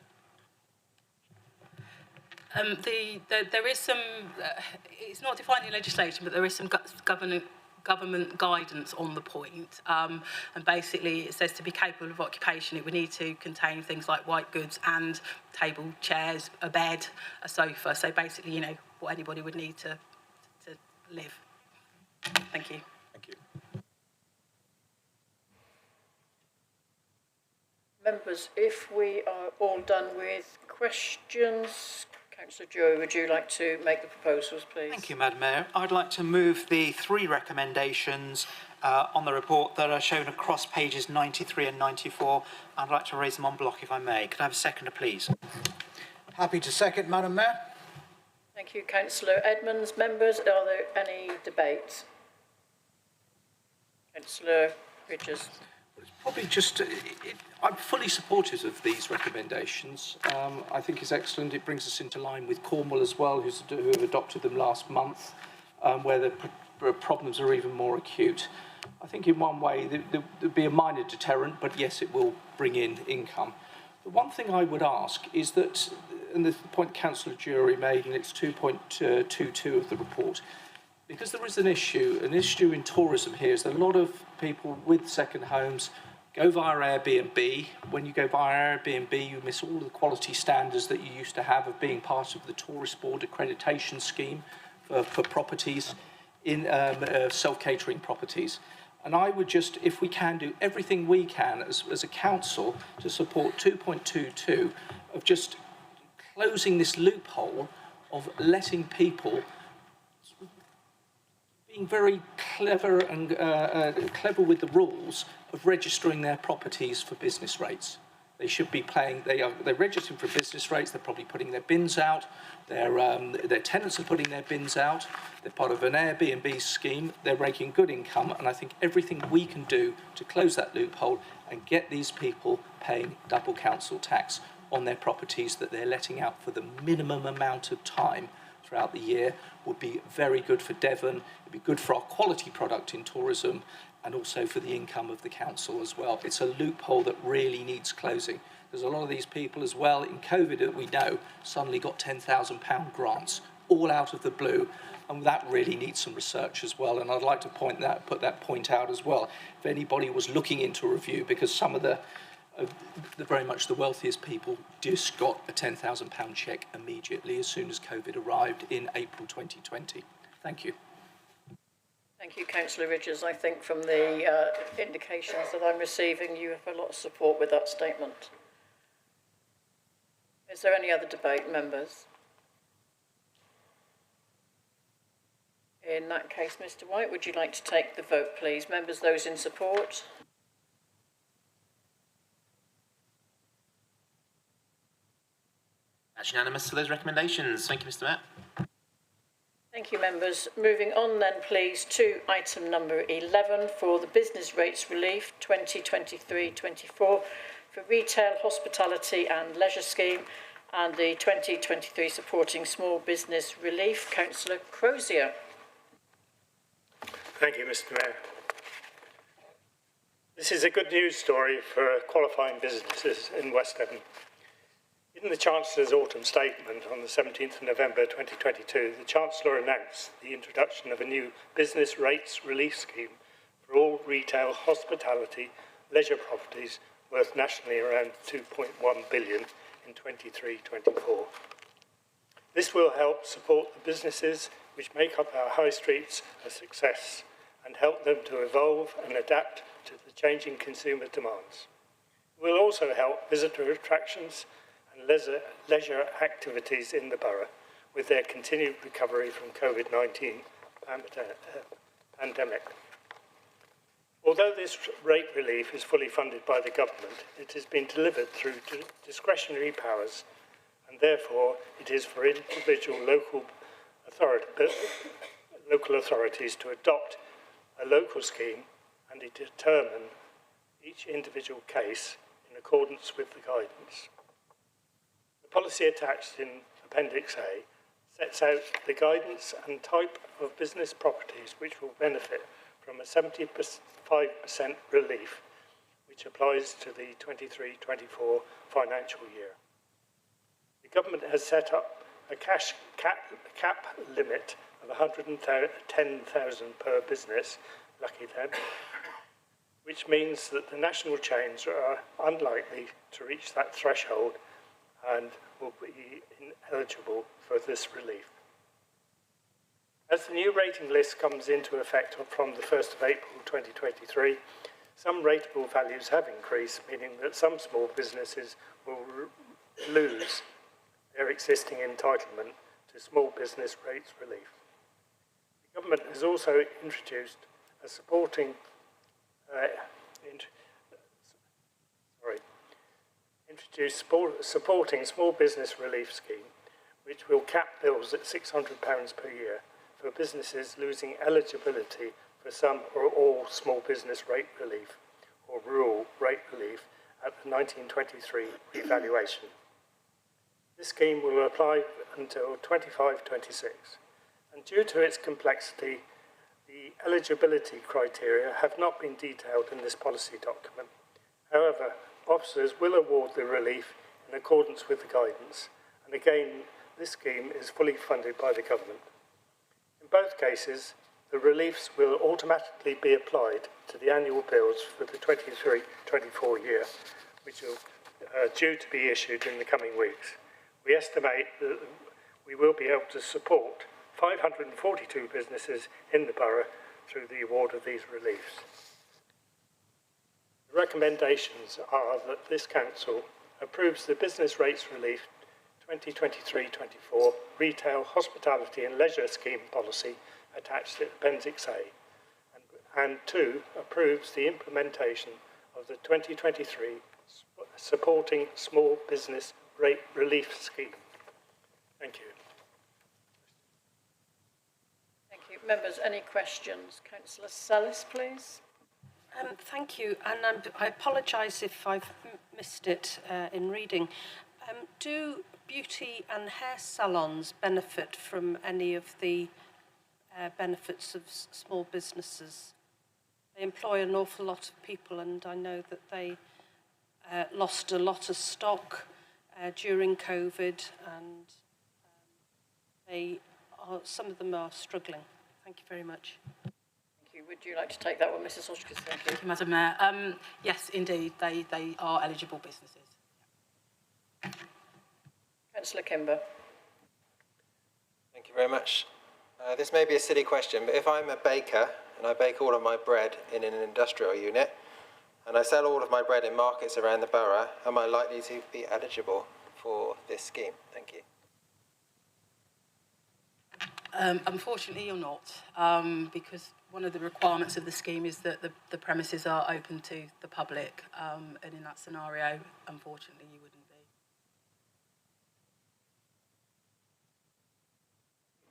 There is some, it's not defined in legislation, but there is some government guidance on the point. And basically it says to be capable of occupation, it would need to contain things like white goods and table, chairs, a bed, a sofa. So basically, what anybody would need to live. Thank you. Thank you. Members, if we are all done with questions, Councillor Drury, would you like to make the proposals, please? Thank you, Madam Mayor. I'd like to move the 3 recommendations on the report that are shown across pages 93 and 94. I'd like to raise them en bloc, if I may. Could I have a seconder, please? Happy to second, Madam Mayor. Thank you, Councillor Edmonds. Members, are there any debates? Councillor Bridges. Probably just, I'm fully supportive of these recommendations. I think it's excellent. It brings us into line with Cornwall as well, who have adopted them last month, where the problems are even more acute. I think in one way there'd be a minor deterrent, but yes, it will bring in income. The one thing I would ask is that, and the point Councillor Drury made, and it's 2.22 of the report, because there is an issue in tourism here, is that a lot of people with second homes go via Airbnb. When you go via Airbnb, you miss all the quality standards that you used to have of being part of the Tourist Board accreditation scheme for properties in self-catering properties. And I would just, if we can, do everything we can as a council to support 2.22 of just closing this loophole of letting people being very clever and clever with the rules of registering their properties for business rates. They should be they're registering for business rates, they're probably putting their bins out, their tenants are putting their bins out, they're part of an Airbnb scheme, they're making good income, and I think everything we can do to close that loophole and get these people paying double council tax on their properties that they're letting out for the minimum amount of time throughout the year would be very good for Devon, it'd be good for our quality product in tourism, and also for the income of the council as well. It's a loophole that really needs closing. There's a lot of these people as well in COVID that we know suddenly got £10,000 grants, all out of the blue, and that really needs some research as well. And I'd like to put that point out as well. If anybody was looking into a review, because some of the very much the wealthiest people just got a £10,000 cheque immediately as soon as COVID arrived in April 2020. Thank you. Thank you, Councillor Ridges. I think from the indications that I'm receiving, you have a lot of support with that statement. Is there any other debate, members? In that case, Mr. White, would you like to take the vote, please? Members, those in support? That's unanimous to those recommendations. Thank you, Mr. Mayor. Thank you, members. Moving on then, please, to item number 11 for the business rates relief 2023-24 for retail, hospitality and leisure scheme and the 2023 supporting small business relief. Councillor Crozier. Thank you, Mr. Mayor. This is a good news story for qualifying businesses in West Devon. In the Chancellor's autumn statement on the 17th of November 2022, the Chancellor announced the introduction of a new business rates relief scheme for all retail, hospitality, leisure properties worth nationally around 2.1 billion in 23-24. This will help support the businesses which make up our high streets a success and help them to evolve and adapt to the changing consumer demands. It will also help visitor attractions and leisure activities in the borough with their continued recovery from COVID-19 pandemic. Although this rate relief is fully funded by the government, it has been delivered through discretionary powers, and therefore it is for individual local authorities to adopt a local scheme and to determine each individual case in accordance with the guidance. The policy attached in Appendix A sets out the guidance and type of business properties which will benefit from a 75% relief, which applies to the 23-24 financial year. The government has set up a cash cap limit of 110,000 per business, lucky them, which means that the national chains are unlikely to reach that threshold and will be ineligible for this relief. As the new rating list comes into effect from the 1st of April 2023, some rateable values have increased, meaning that some small businesses will lose their existing entitlement to small business rates relief. The government has also introduced a supporting small business relief scheme, which will cap bills at £600 per year for businesses losing eligibility for some or all small business rate relief or rural rate relief at the 1923 revaluation. This scheme will apply until 25-26, and due to its complexity, the eligibility criteria have not been detailed in this policy document. However, officers will award the relief in accordance with the guidance, and again, this scheme is fully funded by the government. In both cases, the reliefs will automatically be applied to the annual bills for the 23-24 year, which are due to be issued in the coming weeks. We estimate that we will be able to support 542 businesses in the borough through the award of these reliefs. The recommendations are that this council approves the business rates relief 2023-24 retail, hospitality and leisure scheme policy attached to Appendix A, and 2, approves the implementation of the 2023 supporting small business rate relief scheme. Thank you. Thank you. Members, any questions? Councillor Sellis, please. Thank you, and I apologise if I've missed it in reading. Do beauty and hair salons benefit from any of the benefits of small businesses? They employ an awful lot of people, and I know that they lost a lot of stock during COVID, and some of them are struggling. Thank you very much. Thank you. Would you like to take that one, Mrs Hodgkins? Thank you, Madam Mayor. Yes, indeed, they are eligible businesses. Councillor Kimber. Thank you very much. This may be a silly question, but if I'm a baker and I bake all of my bread in an industrial unit and I sell all of my bread in markets around the borough, am I likely to be eligible for this scheme? Thank you. Unfortunately, you're not, because one of the requirements of the scheme is that the premises are open to the public, and in that scenario, unfortunately, you wouldn't be.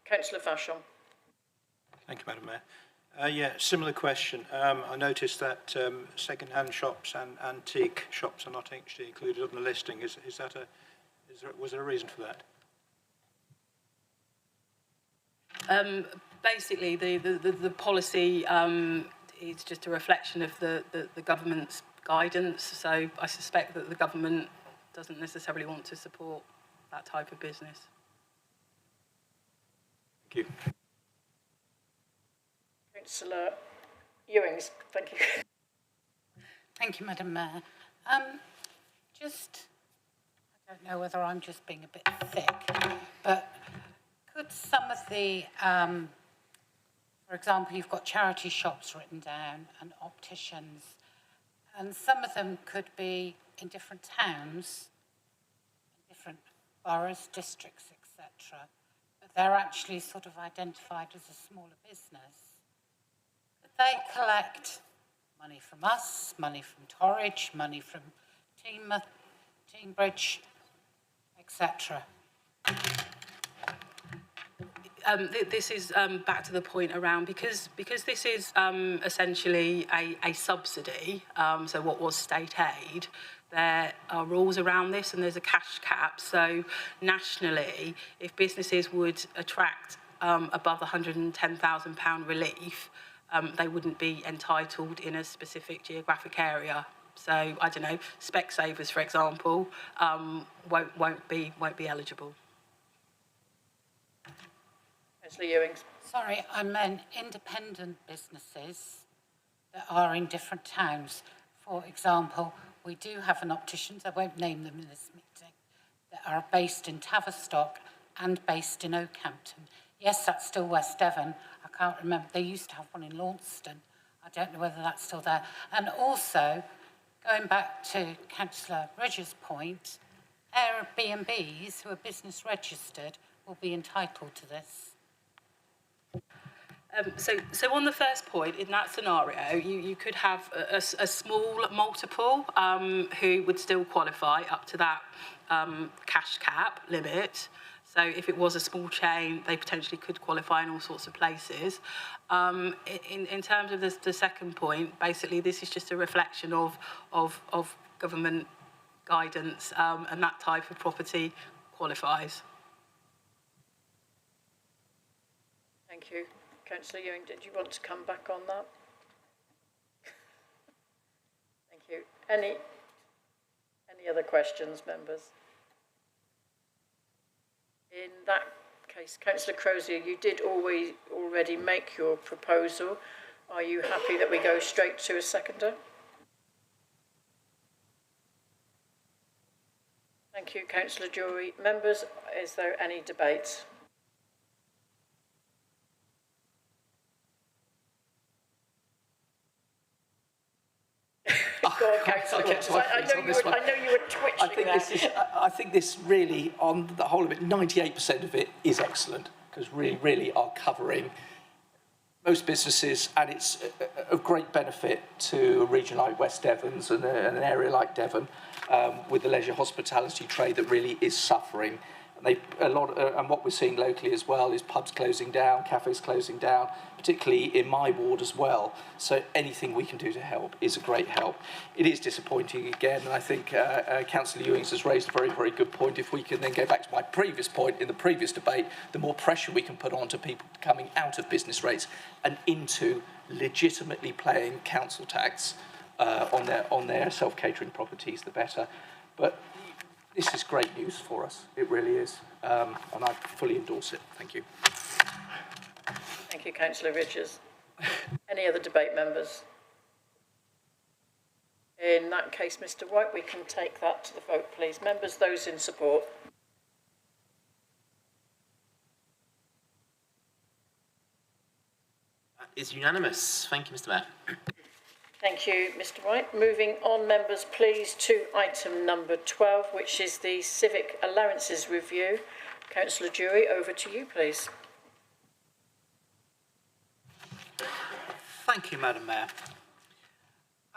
Councillor Vachon. Thank you, Madam Mayor. Yeah, similar question. I noticed that second-hand shops and antique shops are not actually included on the listing. Was there a reason for that? Basically, the policy is just a reflection of the government's guidance. So I suspect that the government doesn't necessarily want to support that type of business. Thank you. Councillor Ewings, thank you. Thank you, Madam Mayor. I don't know whether I'm just being a bit thick, but could some of the, for example, you've got charity shops written down and opticians, and some of them could be in different towns, in different boroughs, districts, etc., but they're actually sort of identified as a smaller business. Could they collect money from us, money from Torridge, money from Teambridge, etc.? This is back to the point around, because this is essentially a subsidy, so what was state aid, there are rules around this and there's a cash cap. So nationally, if businesses would attract above £110,000 relief, they wouldn't be entitled in a specific geographic area. So I don't know, Specsavers, for example, won't be eligible. Councillor Ewings. Sorry, I meant independent businesses that are in different towns. For example, we do have an opticians, I won't name them in this meeting, that are based in Tavistock and based in Oakhampton. Yes, that's still West Devon. I can't remember. They used to have one in Launceston. I don't know whether that's still there. And also, going back to Councillor Ridge's point, Airbnbs who are business registered will be entitled to this. So on the first point, in that scenario, you could have a small multiple who would still qualify up to that cash cap limit. So if it was a small chain, they potentially could qualify in all sorts of places. In terms of the second point, basically this is just a reflection of government guidance, and that type of property qualifies. Thank you. Councillor Ewing, did you want to come back on that? Thank you. Any other questions, members? In that case, Councillor Crozier, you did already make your proposal. Are you happy that we go straight to a seconder? Thank you, Councillor Jory. Members, is there any debate? Go on, Councillor. I know you were twitching I think this really, on the whole of it, 98% of it is excellent, because really are covering most businesses, and it's of great benefit to a region like West Devon's and an area like Devon, with the leisure hospitality trade that really is suffering. And what we're seeing locally as well is pubs closing down, cafes closing down, particularly in my ward as well. So anything we can do to help is a great help. It is disappointing again, and I think Councillor Ewings has raised a very good point. If we can then go back to my previous point in the previous debate, the more pressure we can put on to people coming out of business rates and into legitimately paying council tax on their self-catering properties, the better. But this is great news for us. It really is. And I fully endorse it. Thank you. Thank you, Councillor Richards. Any other debate, members? In that case, Mr. White, we can take that to the vote, please. Members, those in support. That is unanimous. Thank you, Mr. Mayor. Thank you, Mr. White. Moving on, members, please, to item number 12, which is the Civic Allowances Review. Councillor Jury, over to you, please. Thank you, Madam Mayor.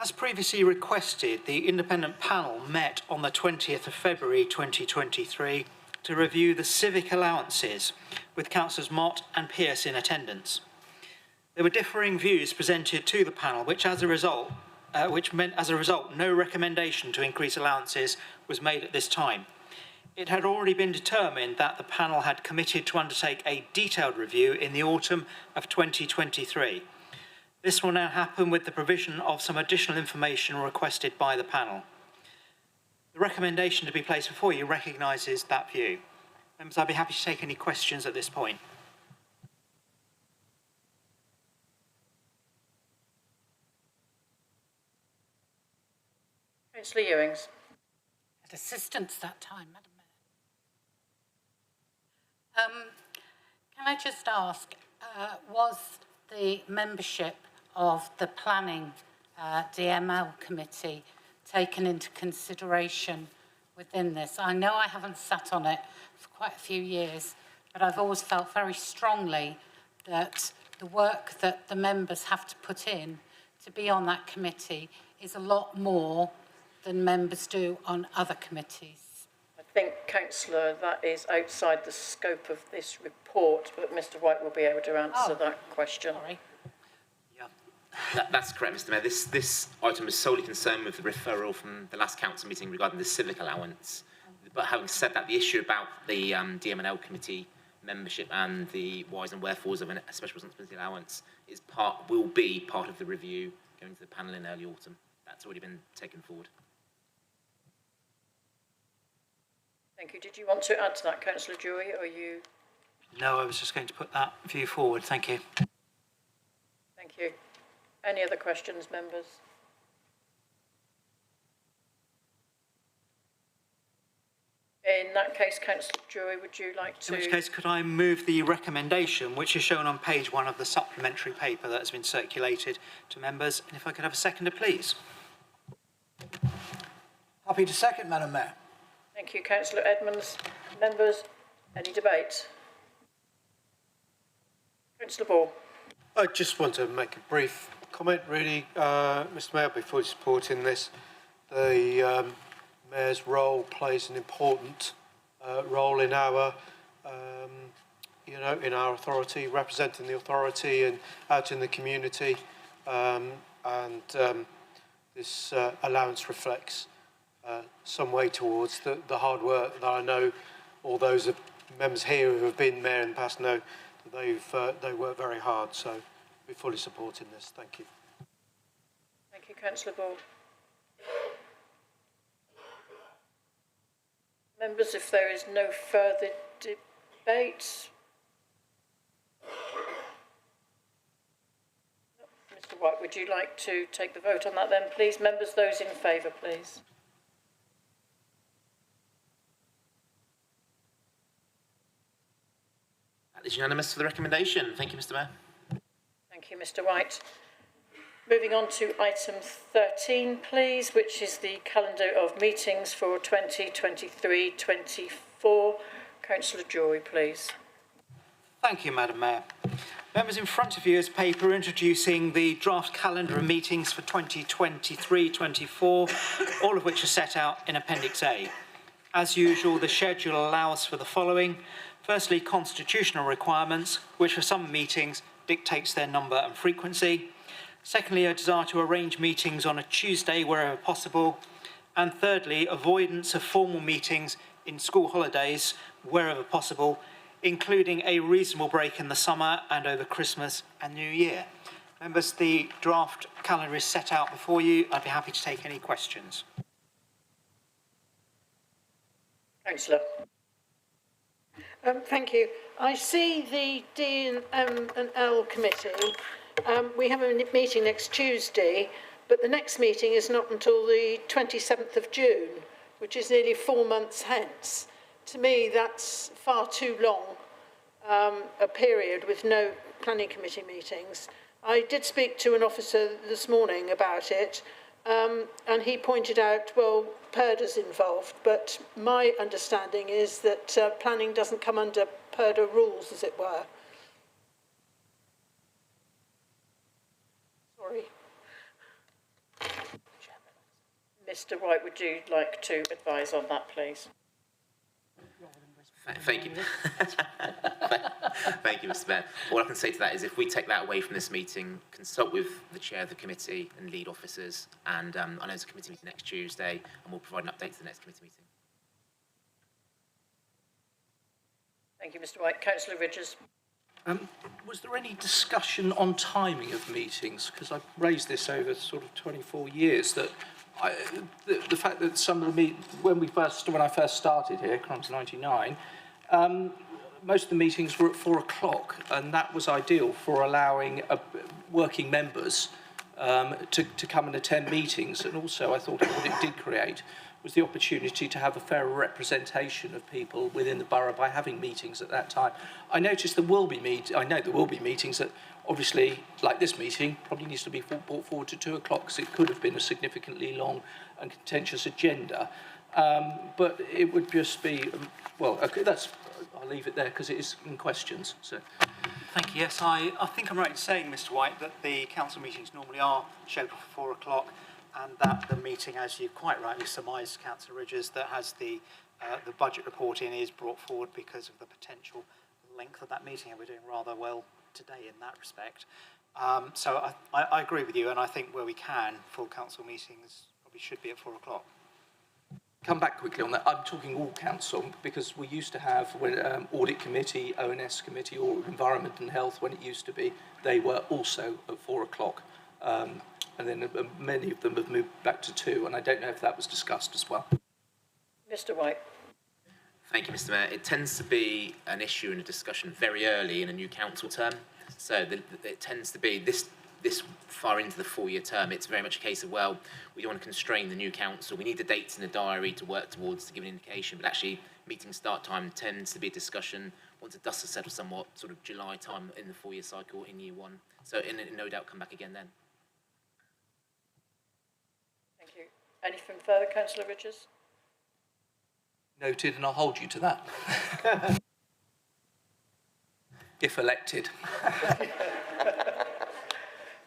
As previously requested, the independent panel met on the 20th of February 2023 to review the civic allowances, with Councillors Mott and Pearce in attendance. There were differing views presented to the panel, which meant as a result no recommendation to increase allowances was made at this time. It had already been determined that the panel had committed to undertake a detailed review in the autumn of 2023. This will now happen with the provision of some additional information requested by the panel. The recommendation to be placed before you recognises that view. Members, I'd be happy to take any questions at this point. Councillor Ewings. Had assistance that time, Madam Mayor. Can I just ask, was the membership of the planning DML committee taken into consideration within this? I know I haven't sat on it for quite a few years, but I've always felt very strongly that the work that the members have to put in to be on that committee is a lot more than members do on other committees. I think, Councillor, that is outside the scope of this report, but Mr. White will be able to answer that question. Sorry. That's correct, Mr. Mayor. This item is solely concerned with the referral from the last council meeting regarding the civic allowance. But having said that, the issue about the DML committee membership and the whys and wherefores of a special responsibility allowance will be part of the review going to the panel in early autumn. That's already been taken forward. Thank you. Did you want to add to that, Councillor Jury, or you? No, I was just going to put that view forward. Thank you. Thank you. Any other questions, members? In that case, Councillor Jury, would you like to? In which case, could I move the recommendation, which is shown on page 1 of the supplementary paper that has been circulated to members? And if I could have a seconder, please. Happy to second, Madam Mayor. Thank you, Councillor Edmonds. Members, any debate? Councillor Ball. I just want to make a brief comment, really, Mr. Mayor, before supporting this. The Mayor's role plays an important role in our, in our authority, representing the authority and out in the community. This allowance reflects some way towards the hard work that I know all those members here who have been mayor in the past know that they work very hard. So we're fully supporting this. Thank you. Thank you, Councillor Ball. Members, if there is no further debate. Mr. White, would you like to take the vote on that then, please? Members, those in favour, please. That is unanimous for the recommendation. Thank you, Mr. Mayor. Thank you, Mr. White. Moving on to item 13, please, which is the calendar of meetings for 2023-24. Councillor Jory, please. Thank you, Madam Mayor. Members, in front of you is paper introducing the draft calendar of meetings for 2023-24, all of which are set out in Appendix A. As usual, the schedule allows for the following. Firstly, constitutional requirements, which for some meetings dictates their number and frequency. Secondly, a desire to arrange meetings on a Tuesday wherever possible. And thirdly, avoidance of formal meetings in school holidays wherever possible, including a reasonable break in the summer and over Christmas and New Year. Members, the draft calendar is set out before you. I'd be happy to take any questions. Councillor. Thank you. I see the D&L committee we have a meeting next Tuesday, but the next meeting is not until the 27th of June, which is nearly 4 months hence. To me, that's far too long a period with no planning committee meetings. I did speak to an officer this morning about it, and he pointed out, well, PERDA's involved, but my understanding is that planning doesn't come under PERDA rules, as it were. Sorry. Mr. White, would you like to advise on that, please? Thank you. Thank you, Mr. Mayor. All I can say to that is if we take that away from this meeting, consult with the chair of the committee and lead officers, and I know there's a committee meeting next Tuesday, and we'll provide an update to the next committee meeting. Thank you, Mr. White. Councillor Ridges. Was there any discussion on timing of meetings? Because I've raised this over sort of 24 years, that the fact that some of the when I first started here, Crumbs 99, most of the meetings were at 4 o'clock, and that was ideal for allowing working members to come and attend meetings. And also, I thought what it did create was the opportunity to have a fairer representation of people within the borough by having meetings at that time. I noticed there will be meetings that, obviously, like this meeting, probably needs to be brought forward to 2 o'clock because it could have been a significantly long and contentious agenda. But it would just be, well, okay, I'll leave it there because it is in questions. So. Thank you. Yes, I think I'm right in saying, Mr. White, that the council meetings normally are scheduled for 4 o'clock, and that the meeting, as you quite rightly surmised, Councillor Ridges, that has the budget report in is brought forward because of the potential length of that meeting, and we're doing rather well today in that respect. So I agree with you, and I think where we can, full council meetings probably should be at 4 o'clock. Come back quickly on that. I'm talking all council, because we used to have audit committee, ONS committee, or environment and health when it used to be. They were also at 4 o'clock. And then many of them have moved back to 2, and I don't know if that was discussed as well. Mr. White. Thank you, Mr. Mayor. It tends to be an issue and a discussion very early in a new council term. So it tends to be this far into the 4-year term. It's very much a case of, well, we don't want to constrain the new council. We need the dates in the diary to work towards to give an indication. But actually, meeting start time tends to be a discussion once the dust has settled somewhat, sort of July time in the 4-year cycle in year 1. So no doubt come back again then. Thank you. Anything further, Councillor Ridges? Noted, and I'll hold you to that. If elected.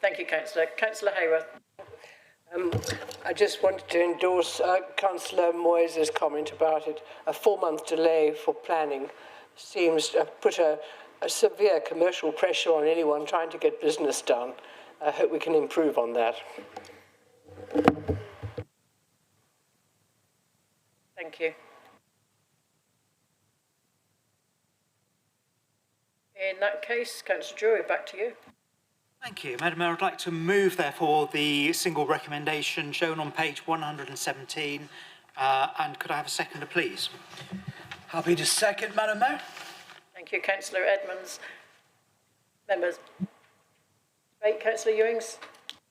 Thank you, Councillor. Councillor Hayworth. I just wanted to endorse Councillor Moyes' comment about it. A 4-month delay for planning seems to put a severe commercial pressure on anyone trying to get business done. I hope we can improve on that. Thank you. In that case, Councillor Drury, back to you. Thank you, Madam Mayor. I'd like to move, therefore, the single recommendation shown on page 117. And could I have a seconder, please? Happy to second, Madam Mayor. Thank you, Councillor Edmonds. Members. Right, Councillor Ewings.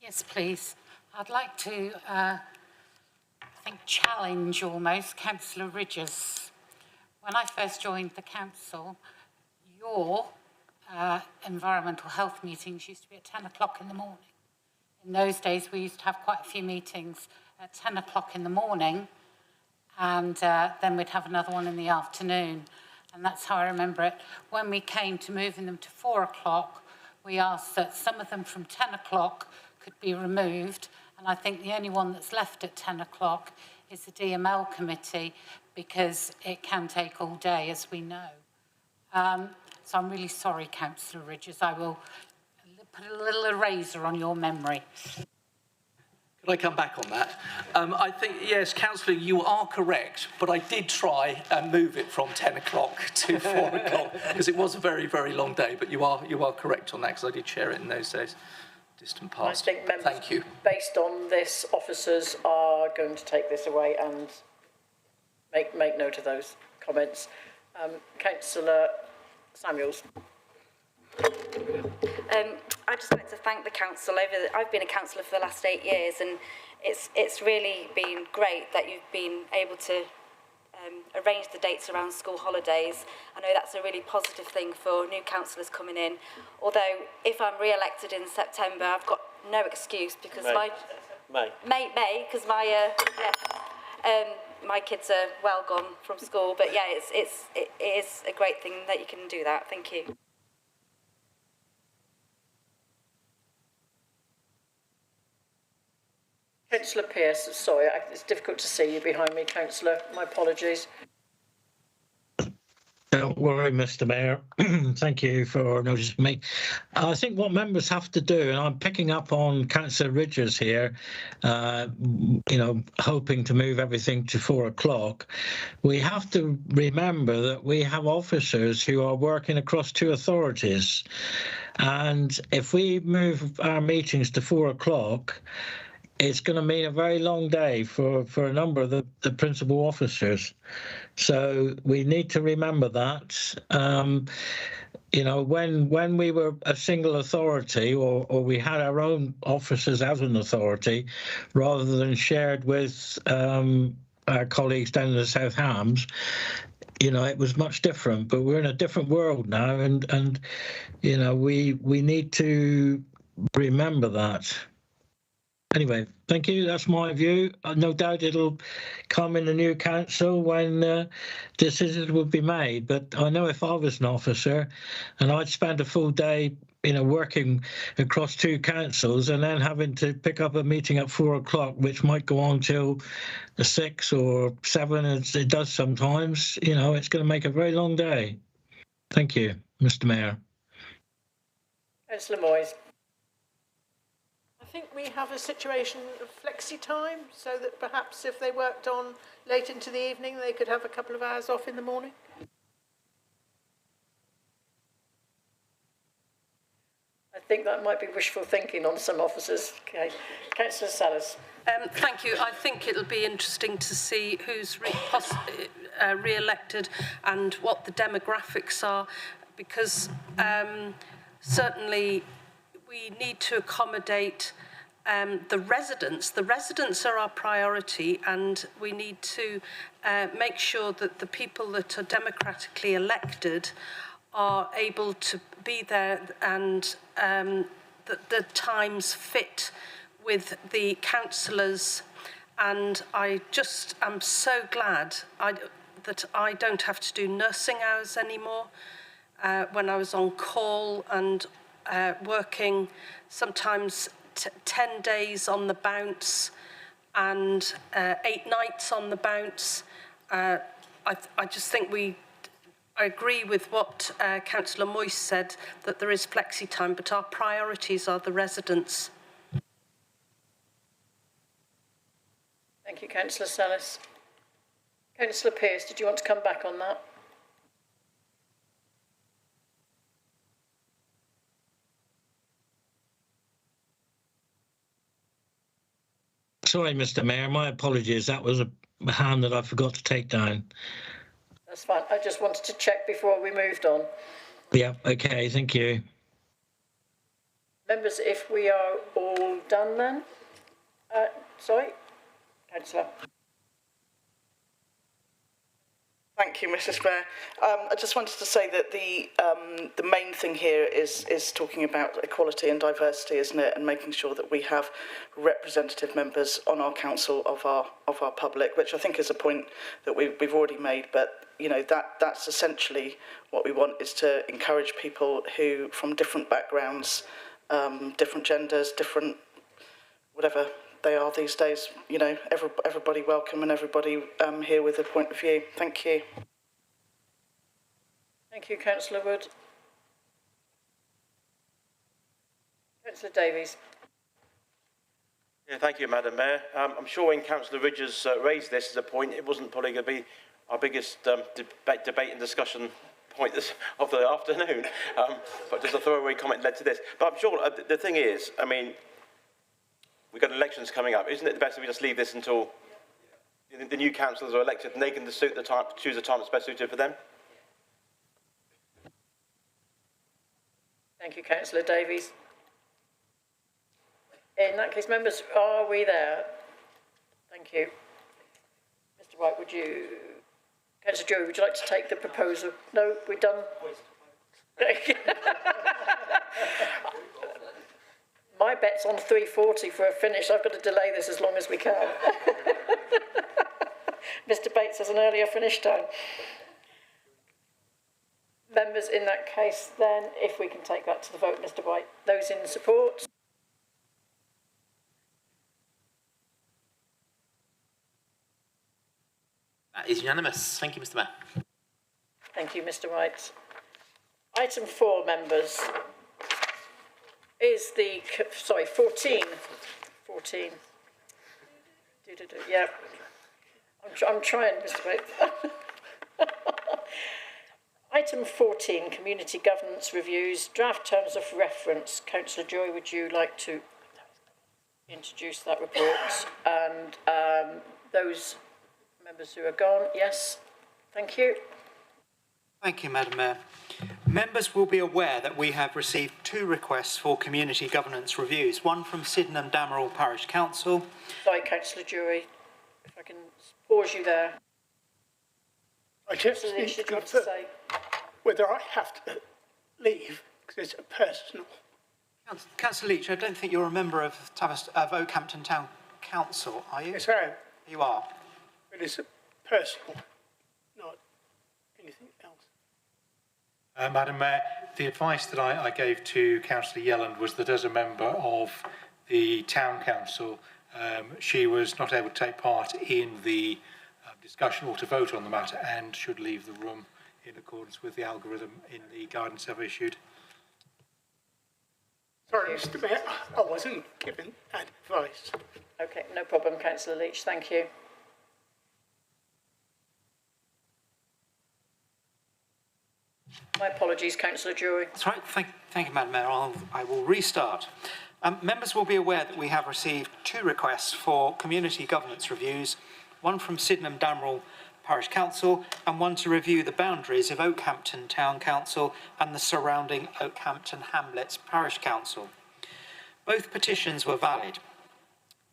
Yes, please. I'd like to, challenge almost Councillor Ridges. When I first joined the council, your environmental health meetings used to be at 10 o'clock in the morning. In those days, we used to have quite a few meetings at 10 o'clock in the morning, and then we'd have another one in the afternoon. And that's how I remember it. When we came to moving them to 4 o'clock, we asked that some of them from 10 o'clock could be removed. And I think the only one that's left at 10 o'clock is the DML committee, because it can take all day, as we know. So I'm really sorry, Councillor Ridges. I will put a little eraser on your memory. Could I come back on that? I think, yes, Councillor, you are correct, but I did try and move it from 10 o'clock to 4 o'clock, because it was a very, very long day, but you are correct on that, because I did share it in those days, distant past. I think members, thank you. Based on this, officers are going to take this away and make note of those comments. Councillor Samuels. I'd just like to thank the council. I've been a councillor for the last 8 years, and it's really been great that you've been able to arrange the dates around school holidays. I know that's a really positive thing for new councillors coming in. Although, if I'm re-elected in September, I've got no excuse because May, because my kids are well gone from school. But yeah, it is a great thing that you can do that. Thank you. Councillor Pearce, sorry, it's difficult to see you behind me, Councillor. My apologies. Don't worry, Mr. Mayor. Thank you for noticing me. I think what members have to do, and I'm picking up on Councillor Ridges here, hoping to move everything to 4 o'clock. We have to remember that we have officers who are working across 2 authorities. And if we move our meetings to 4 o'clock, it's going to mean a very long day for a number of the principal officers. So we need to remember that. When we were a single authority or we had our own officers as an authority, rather than shared with our colleagues down in the South Hams, it was much different. But we're in a different world now, and we need to remember that. Anyway, thank you. That's my view. No doubt it'll come in the new council when decisions will be made. But I know if I was an officer and I'd spend a full day, working across 2 councils and then having to pick up a meeting at 4 o'clock, which might go on till 6 or 7, as it does sometimes, it's going to make a very long day. Thank you, Mr. Mayor. Councillor Moyes. I think we have a situation of flexi time, so that perhaps if they worked on late into the evening, they could have a couple of hours off in the morning. I think that might be wishful thinking on some officers. Okay. Councillor Sellers. Thank you. I think it'll be interesting to see who's re-elected and what the demographics are, because certainly we need to accommodate the residents. The residents are our priority, and we need to make sure that the people that are democratically elected are able to be there, and that the times fit with the councillors. And I just am so glad that I don't have to do nursing hours anymore. When I was on call and working sometimes 10 days on the bounce and 8 nights on the bounce. I just think I agree with what Councillor Moyes said, that there is flexi time, but our priorities are the residents. Thank you, Councillor Sellis. Councillor Pearce, did you want to come back on that? Sorry, Mr. Mayor, my apologies. That was a hand that I forgot to take down. That's fine. I just wanted to check before we moved on. Yeah, okay, thank you. Members, if we are all done then. Sorry, Councillor. Thank you, Mrs. Mayor. I just wanted to say that the main thing here is talking about equality and diversity, isn't it? And making sure that we have representative members on our council of our public, which I think is a point that we've already made. But that's essentially what we want, is to encourage people who from different backgrounds, different genders, different whatever they are these days, everybody welcome and everybody here with a point of view. Thank you. Thank you, Councillor Wood. Councillor Davies. Yeah, thank you, Madam Mayor. I'm sure when Councillor Ridges raised this as a point, it wasn't probably going to be our biggest debate and discussion point of the afternoon, but just a throwaway comment led to this. But I'm sure the thing is, we've got elections coming up. Isn't it the best if we just leave this until the new councillors are elected and they can choose the time that's best suited for them? Thank you, Councillor Davies. In that case, members, are we there? Thank you. Mr. White, would you... Councillor Drury, would you like to take the proposal? No, we're done? My bet's on 3:40 for a finish. I've got to delay this as long as we can. Mr. Bates has an earlier finish time. Members, in that case, then, if we can take that to the vote, Mr. White. Those in support? That is unanimous. Thank you, Mr. Mayor. Thank you, Mr. White. Item 4, members, is the, sorry, 14. 14. Yeah. I'm trying, Mr. Bates. Item 14, Community Governance Reviews, Draft Terms of Reference. Councillor Joy, would you like to introduce that report? And those members who are gone, yes, thank you. Thank you, Madam Mayor. Members will be aware that we have received 2 requests for community governance reviews, one from Sydenham Damerel Parish Council. Sorry, Councillor Jury, if I can pause you there. I just need to confirm whether I have to leave because it's personal. Councillor Leach, I don't think you're a member of Oakhampton Town Council, are you? Yes, I am. You are. But it's personal, not anything else. Madam Mayor, the advice that I gave to Councillor Yelland was that as a member of the Town Council, she was not able to take part in the discussion or to vote on the matter and should leave the room in accordance with the algorithm in the guidance I've issued. Sorry, Mr. Mayor, I wasn't given advice. Okay, no problem, Councillor Leach, thank you. My apologies, Councillor Drury. That's right. Thank you, Madam Mayor. I will restart. Members will be aware that we have received 2 requests for community governance reviews, one from Sydenham Damerel Parish Council and one to review the boundaries of Oakhampton Town Council and the surrounding Oakhampton Hamlets Parish Council. Both petitions were valid.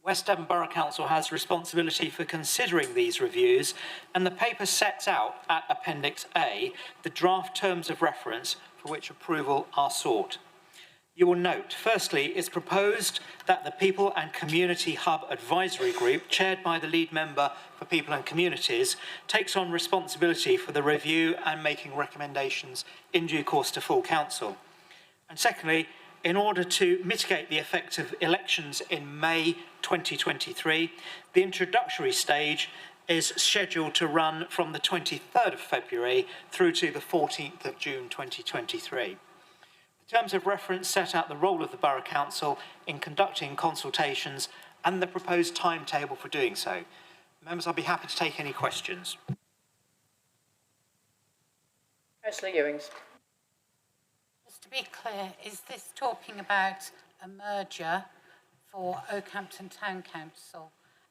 West Devon Borough Council has responsibility for considering these reviews, and the paper sets out at Appendix A the draft terms of reference for which approval are sought. You will note, firstly, it's proposed that the People and Community Hub Advisory Group, chaired by the lead member for People and Communities, takes on responsibility for the review and making recommendations in due course to full council. And secondly, in order to mitigate the effects of elections in May 2023, the introductory stage is scheduled to run from the 23rd of February through to the 14th of June 2023. The terms of reference set out the role of the Borough Council in conducting consultations and the proposed timetable for doing so. Members, I'll be happy to take any questions. Councillor Ewings. Just to be clear, is this talking about a merger for Oakhampton Town Council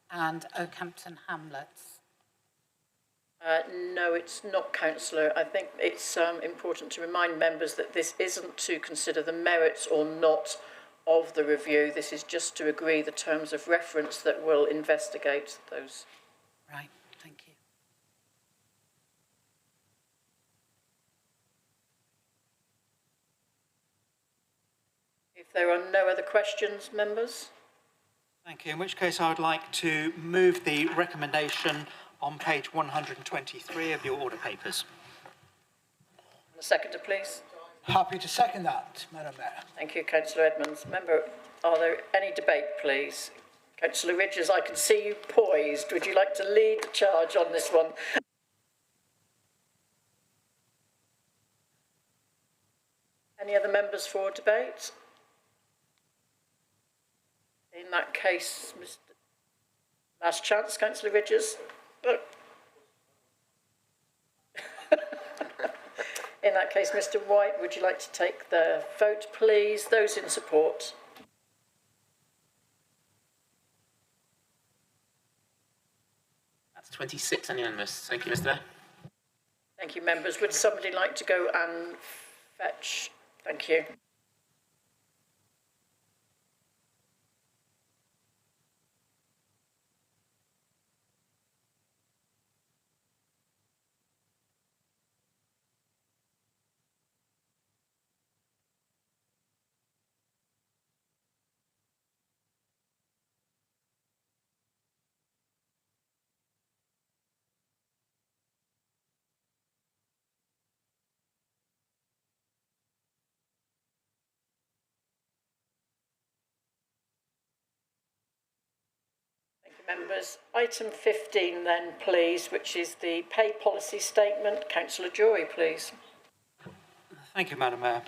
and Oakhampton Hamlets? No, it's not, Councillor. I think it's important to remind members that this isn't to consider the merits or not of the review. This is just to agree the terms of reference that will investigate those. Right, thank you. If there are no other questions, members? Thank you. In which case I would like to move the recommendation on page 123 of your order papers. And a seconder, please. Happy to second that, Madam Mayor. Thank you, Councillor Edmonds. Member, are there any debate, please? Councillor Ridges, I can see you poised. Would you like to lead the charge on this one? Any other members for debate? In that case, last chance, Councillor Ridges. In that case, Mr. White, would you like to take the vote, please? Those in support? That's 26 unanimous. Thank you, Mr. Mayor. Thank you, members. Would somebody like to go and fetch? Thank you. Members, item 15 then, please, which is the pay policy statement. Councillor Joy, please. Thank you, Madam Mayor.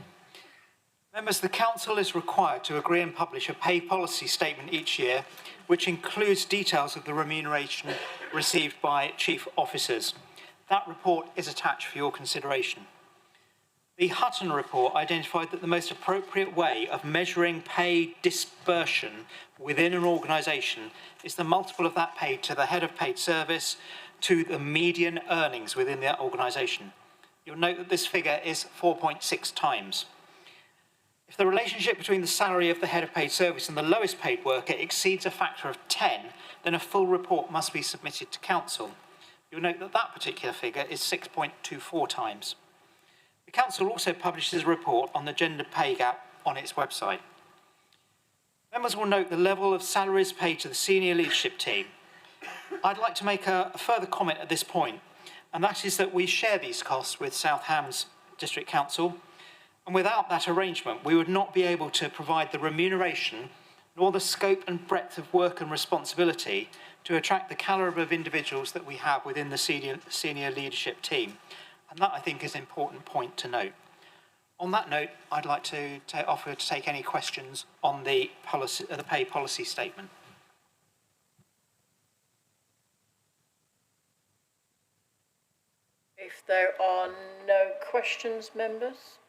Members, the Council is required to agree and publish a pay policy statement each year, which includes details of the remuneration received by chief officers. That report is attached for your consideration. The Hutton report identified that the most appropriate way of measuring pay dispersion within an organisation is the multiple of that paid to the head of paid service to the median earnings within that organisation. You'll note that this figure is 4.6 times. If the relationship between the salary of the head of paid service and the lowest paid worker exceeds a factor of 10, then a full report must be submitted to Council. You'll note that that particular figure is 6.24 times. The Council also publishes a report on the gender pay gap on its website. Members will note the level of salaries paid to the senior leadership team. I'd like to make a further comment at this point, and that is that we share these costs with South Hams District Council, and without that arrangement, we would not be able to provide the remuneration nor the scope and breadth of work and responsibility to attract the calibre of individuals that we have within the senior leadership team. And that, I think, is an important point to note. On that note, I'd like to offer to take any questions on the pay policy statement. If there are no questions, members.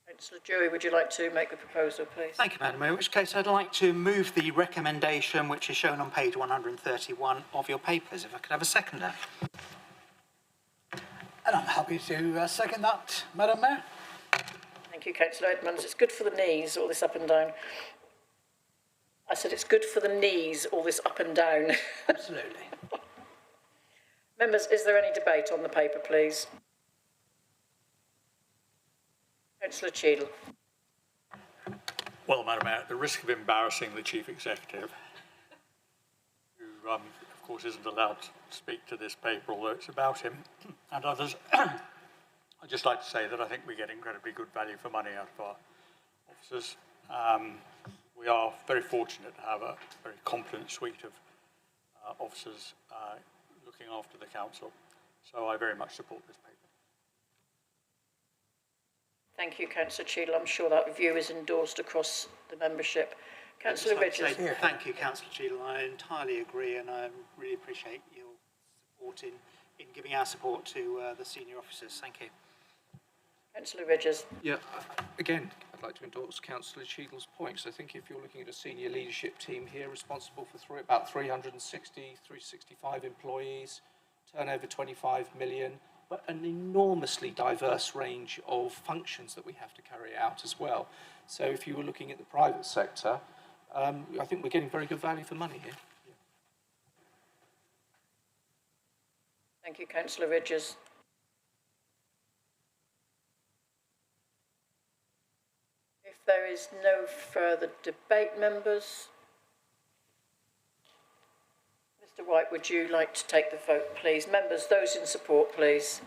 Councillor Jury, would you like to make the proposal, please? Thank you, Madam Mayor, in which case I'd like to move the recommendation which is shown on page 131 of your papers, if I could have a seconder. And I'm happy to second that, Madam Mayor. Thank you, Councillor Edmonds. It's good for the knees, all this up and down. I said it's good for the knees, all this up and down. Absolutely. Members, is there any debate on the paper, please? Councillor Cheadle. Well, Madam Mayor, at the risk of embarrassing the Chief Executive, who, of course, isn't allowed to speak to this paper, although it's about him and others, I'd just like to say that I think we get incredibly good value for money out of our officers. We are very fortunate to have a very competent suite of officers looking after the council, so I very much support this paper. Thank you, Councillor Cheadle. I'm sure that view is endorsed across the membership. Councillor Ridges. Thank you, Councillor Cheadle. I entirely agree, and I really appreciate your support in giving our support to the senior officers. Thank you. Councillor Ridges. Yeah, again, I'd like to endorse Councillor Cheadle's points. I think if you're looking at a senior leadership team here responsible for about 365 employees, turnover 25 million, but an enormously diverse range of functions that we have to carry out as well. So if you were looking at the private sector, I think we're getting very good value for money here. Thank you, Councillor Ridges. If there is no further debate, members. Mr. White, would you like to take the vote, please? Members, those in support, please.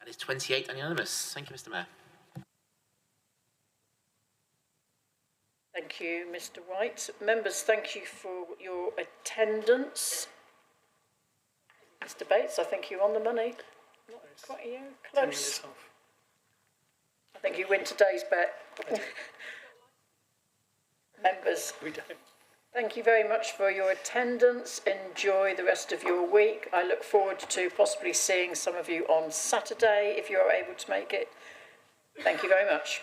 That is 28 unanimous. Thank you, Mr. Mayor. Thank you, Mr. White. Members, thank you for your attendance. Mr. Bates, I think you're on the money. Not quite you, close. I think you win today's bet. Members, thank you very much for your attendance. Enjoy the rest of your week. I look forward to possibly seeing some of you on Saturday if you're able to make it. Thank you very much.